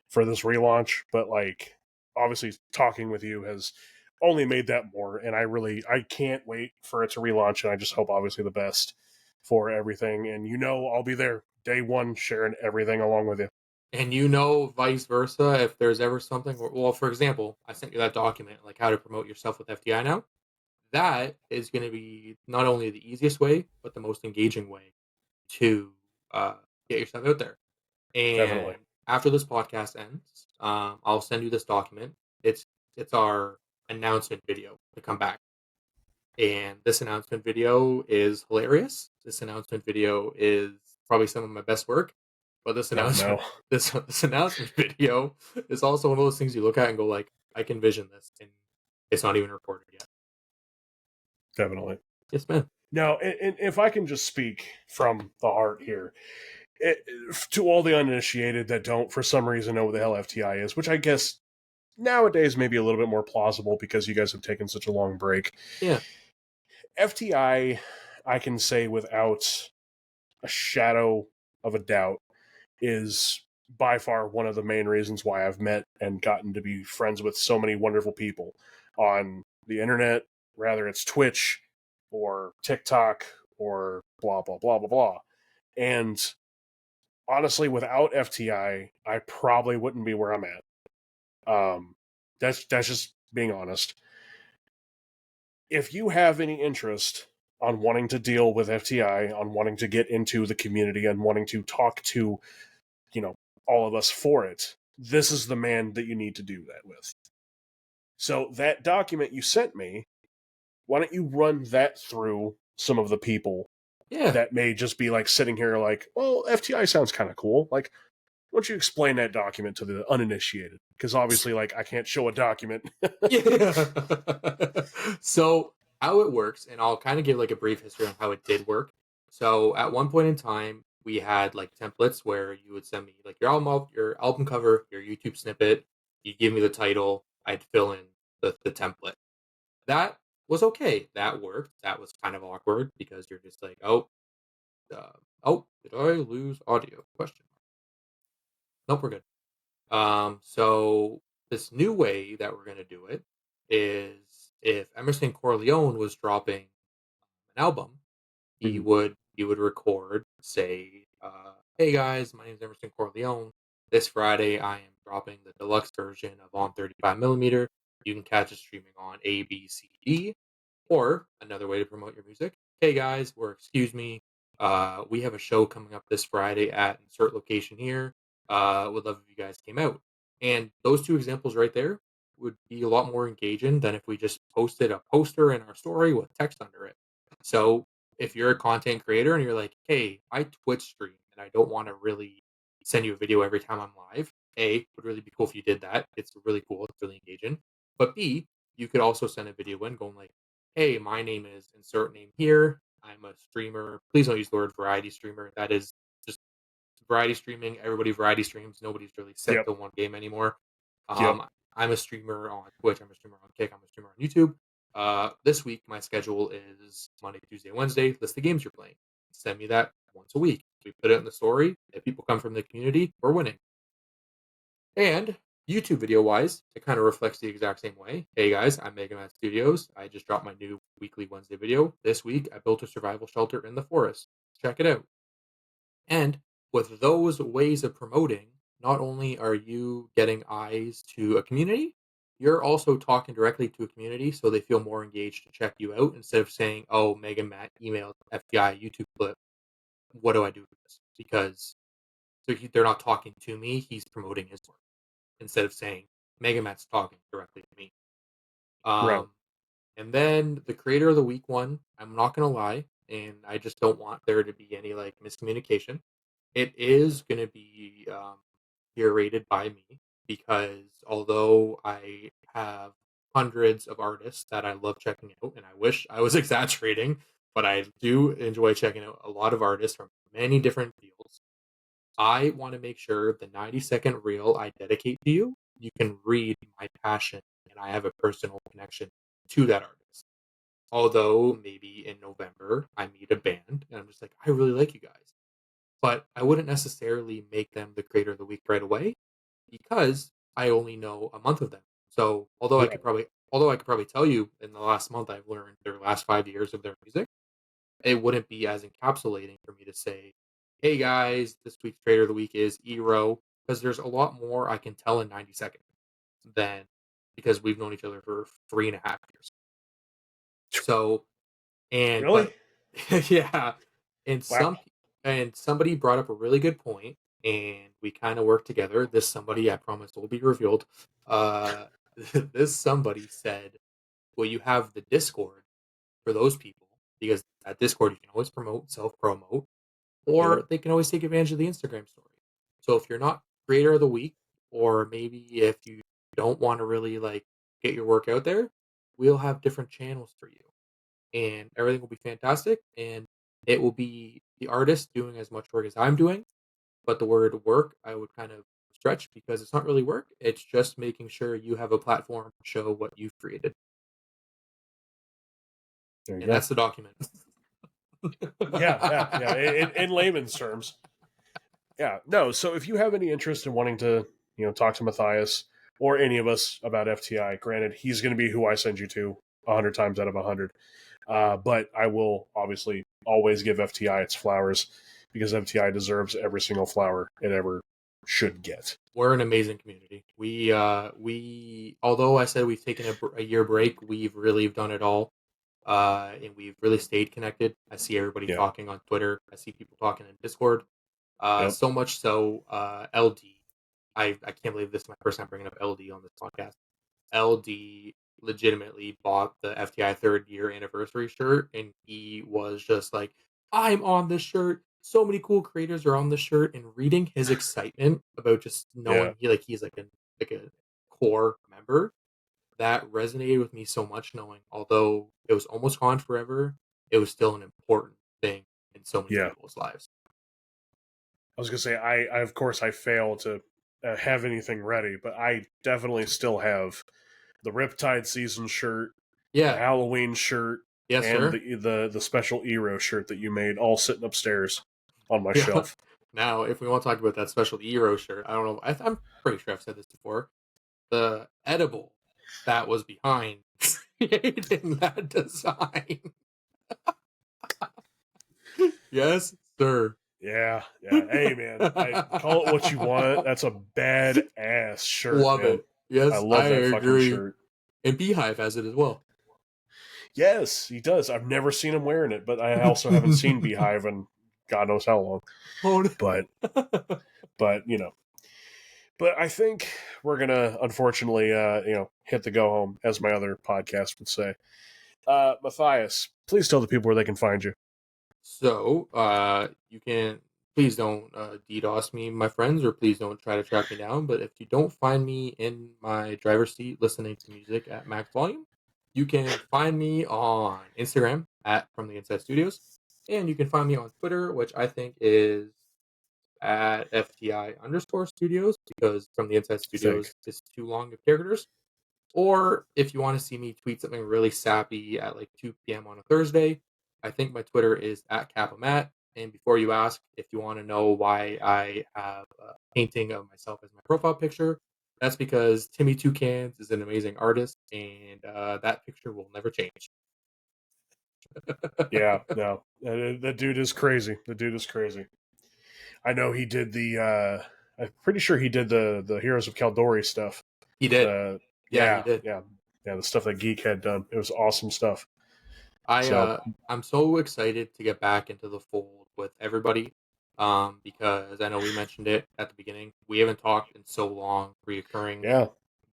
for this relaunch, but like obviously talking with you has only made that more. And I can't wait for it to relaunch. And I just hope obviously the best for everything. And I'll be there day one sharing everything along with you. And vice versa, if there's ever something, well, for example, I sent you that document, like how to promote yourself with FDI now. That is going to be not only the easiest way, but the most engaging way to uh, get yourself out there. Definitely. And after this podcast ends, I'll send you this document. It's it's our announcement video to come back. And this announcement video is hilarious. This announcement video is probably some of my best work. But this Oh no. announcement this announcement video is also one of those things you look at and go like, I can vision this, and it's not even recorded yet. Definitely. Yes, man. Now, and if I can just speak from the heart here, it, to all the uninitiated that don't, for some reason, know what the hell FTI is, which I guess nowadays may be a little bit more plausible because you guys have taken such a long break. Yeah. FTI, I can say without a shadow of a doubt, is by far one of the main reasons why I've met and gotten to be friends with so many wonderful people on the internet, rather it's Twitch or TikTok or blah, blah, blah, blah, blah. And honestly, without FTI, I probably wouldn't be where I'm at. That's just being honest. if you have any interest on wanting to deal with FTI, on wanting to get into the community and wanting to talk to, all of us for it, this is the man that you need to do that with. So that document you sent me, why don't you run that through some of the people that may just be like sitting here like, well, FTI sounds kind of cool. Like, why don't you explain that document to the uninitiated? Because obviously, like, I can't show a document. Yeah. So how it works, and I'll kind of give like a brief history on how it did work. So at one point in time, we had like templates where you would send me like your album cover, your YouTube snippet. You give me the title. I'd fill in the template. That was okay. That worked. That was kind of awkward because you're just like, did I lose audio? Question mark. Nope, we're good. So this new way that we're gonna do it is if Emerson Corleone was dropping an album, he would record, say, "Hey guys, my name is Emerson Corleone. This Friday, I am dropping the deluxe version of On 35mm. You can catch it streaming on A, B, C, D." Or another way to promote your music: "Hey guys, or excuse me, we have a show coming up this Friday at insert location here. Would love if you guys came out." And those two examples right there would be a lot more engaging than if we just posted a poster in our story with text under it. So if you're a content creator and you're like, "Hey, I Twitch stream and I don't want to really send you a video every time I'm live," A, would really be cool if you did that. It's really cool. It's really engaging. But B, you could also send a video in going like, "Hey, my name is insert name here. I'm a streamer." Please don't use the word variety streamer. That is just variety streaming. Everybody variety streams. Nobody's really set to one game anymore. I'm a streamer on Twitch. I'm a streamer on Kick. I'm a streamer on YouTube. This week, my schedule is Monday, Tuesday, Wednesday. List the games you're playing. Send me that once a week. We put it in the story. If people come from the community, we're winning. And YouTube video wise, it kind of reflects the exact same way. "Hey guys, I'm KappaMatt Studios. I just dropped my new weekly Wednesday video. This week, I built a survival shelter in the forest. Check it out." And with those ways of promoting, not only are you getting eyes to a community, you're also talking directly to a community so they feel more engaged to check you out instead of saying, "Oh, KappaMatt emailed FTI YouTube clip. What do I do with this?" Because they're not talking to me, he's promoting his work instead of saying, "KappaMatt's talking directly to me." Right. And then the creator of the week one, I'm not gonna lie, and I just don't want there to be any like miscommunication. It is gonna be curated by me because although I have hundreds of artists that I love checking out, and I wish I was exaggerating, but I do enjoy checking out a lot of artists from many different fields. I want to make sure the 90-second reel I dedicate to you, you can read my passion and I have a personal connection to that artist. Although maybe in November I meet a band and I'm just like, "I really like you guys." But I wouldn't necessarily make them the creator of the week right away because I only know a month of them. So although I could probably tell you in the last month I've learned their last 5 years of their music, it wouldn't be as encapsulating for me to say, "Hey guys, this week's trader of the week is Ero," because there's a lot more I can tell in 90 seconds than because we've known each other for 3.5 years. So, Really? but yeah, and Wow. somebody brought up a really good point, and we kind of worked together. This somebody, I promise, will be revealed. Uh, this somebody said, "Well, you have the Discord for those people because at Discord you can always promote, self promote, or Yep. they can always take advantage of the Instagram story." So if you're not creator of the week, or maybe if you don't want to really like get your work out there, we'll have different channels for you, and everything will be fantastic. And it will be the artist doing as much work as I'm doing, but the word work I would kind of stretch because it's not really work. It's just making sure you have a platform to show what you've created, There you and go. that's the document. Yeah. In layman's terms. Yeah. No. So if you have any interest in wanting to, talk to Matthias or any of us about FTI, granted, he's going to be who I send you to 100 times out of 100. But I will obviously always give FTI its flowers because FTI deserves every single flower it ever should get. We're an amazing community. We although I said we've taken a year break, we've really done it all. and we've really stayed connected. I see everybody Yeah. talking on Twitter. I see people talking in Discord. Yep. So much so, LD. I can't believe this is my first time bringing up LD on this podcast. LD legitimately bought the FTI third year anniversary shirt, and he was just like, I'm on this shirt. So many cool creators are on this shirt, and reading his excitement about just knowing he's like a core member, that resonated with me so much, knowing although it was almost gone forever, it was still an important thing in so many Yeah. people's lives. I was gonna say I of course I fail to have anything ready, but I definitely still have the Riptide season shirt, the Yeah. Halloween shirt, Yes, and sir. the special Eero shirt that you made, all sitting upstairs on my Yeah. shelf. Now, if we want to talk about that special Eero shirt, I don't know. I'm pretty sure I've said this before. The edible that was behind creating that design. Yes, sir. Yeah. Hey man, I call it what you want. That's a badass shirt, Love man. it. Yes, I love that fucking agree. shirt. And Beehive has it as well. Yes, he does. I've never seen him wearing it, but I also haven't seen Beehive in God knows how long. Oh, no. But you know. But I think we're gonna unfortunately hit the go home, as my other podcast would say. Matthias, please tell the people where they can find you. So, you can please don't DDoS me, my friends, or please don't try to track me down. But if you don't find me in my driver's seat listening to music at max volume, you can find me on Instagram at From the Inside Studios, and you can find me on Twitter, which I think is at FTI_studios, because From the Inside Studios is too long of characters. Or if you want to see me tweet something really sappy at like 2 p.m. on a Thursday, I think my Twitter is at KappaMatt. And before you ask, if you want to know why I have a painting of myself as my profile picture, that's because Timmy Toucans is an amazing artist, and that picture will never change. Yeah, no, that dude is crazy. The dude is crazy. I know he did the. I'm pretty sure he did the Heroes of Caldori stuff. He did. He did. Yeah. The stuff that Geek had done. It was awesome stuff. I'm so excited to get back into the fold with everybody, because I know we mentioned it at the beginning. We haven't talked in so long, reoccurring. Yeah.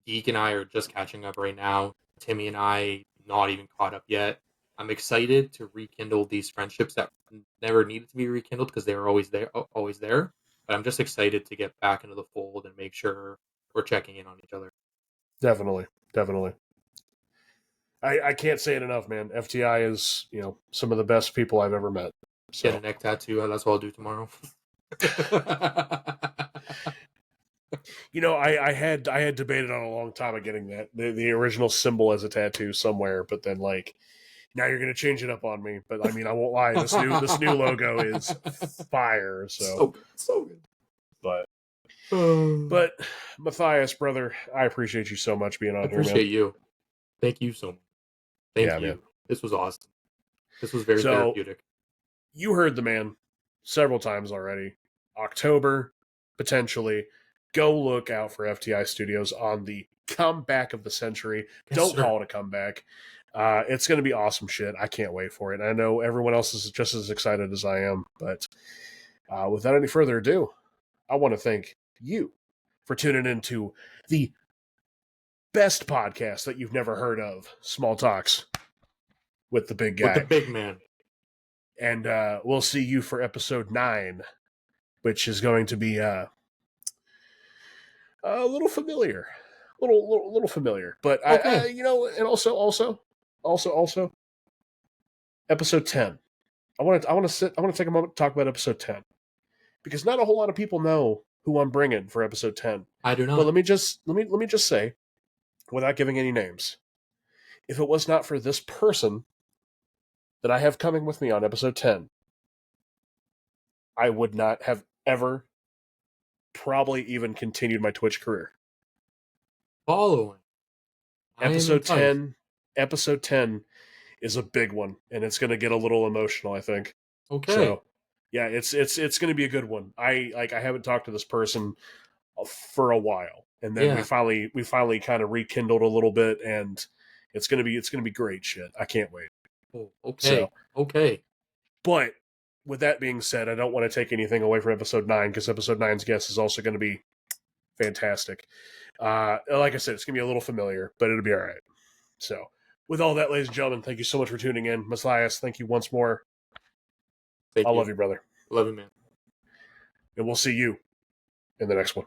Geek and I are just catching up right now. Timmy and I not even caught up yet. I'm excited to rekindle these friendships that never needed to be rekindled because they were always there, always there. But I'm just excited to get back into the fold and make sure we're checking in on each other. Definitely. I can't say it enough, man. FTI is, some of the best people I've ever met. So. Get a neck tattoo. That's what I'll do tomorrow. I had debated on a long time of getting that the original symbol as a tattoo somewhere, but then now you're gonna change it up on me. But I mean, I won't lie. This new logo is fire. So good. But Matthias, brother, I appreciate you so much being on here, man. I appreciate you. Thank you so much. Thank you. Man. This was awesome. This was very therapeutic. You heard the man several times already. October, potentially. Go look out for FTI Studios on the comeback of the century. Don't call it a comeback. It's going to be awesome shit. I can't wait for it. I know everyone else is just as excited as I am. But without any further ado, I want to thank you for tuning into the best podcast that you've never heard of, Small Talks with the Big Guy. With the big man. And we'll see you for episode 9, which is going to be a little familiar. Little familiar. But okay. And also episode 10. I want to take a moment to talk about episode 10. Because not a whole lot of people know who I'm bringing for episode 10. I do not. But let me just say, without giving any names, if it was not for this person that I have coming with me on episode 10, I would not have ever probably even continued my Twitch career. Following. Episode 10 is a big one, and it's going to get a little emotional, I think. Okay. So, yeah, it's going to be a good one. I haven't talked to this person for a while, and then we finally kind of rekindled a little bit, and it's going to be great shit. I can't wait. Oh, okay. So- Okay. But with that being said, I don't want to take anything away from episode 9 because episode 9's guest is also going to be fantastic. Like I said, it's going to be a little familiar, but it'll be all right. So, with all that, ladies and gentlemen, thank you so much for tuning in. Matthias, thank you once more. Thank I you. love you, brother. Love you, man. And we'll see you in the next one.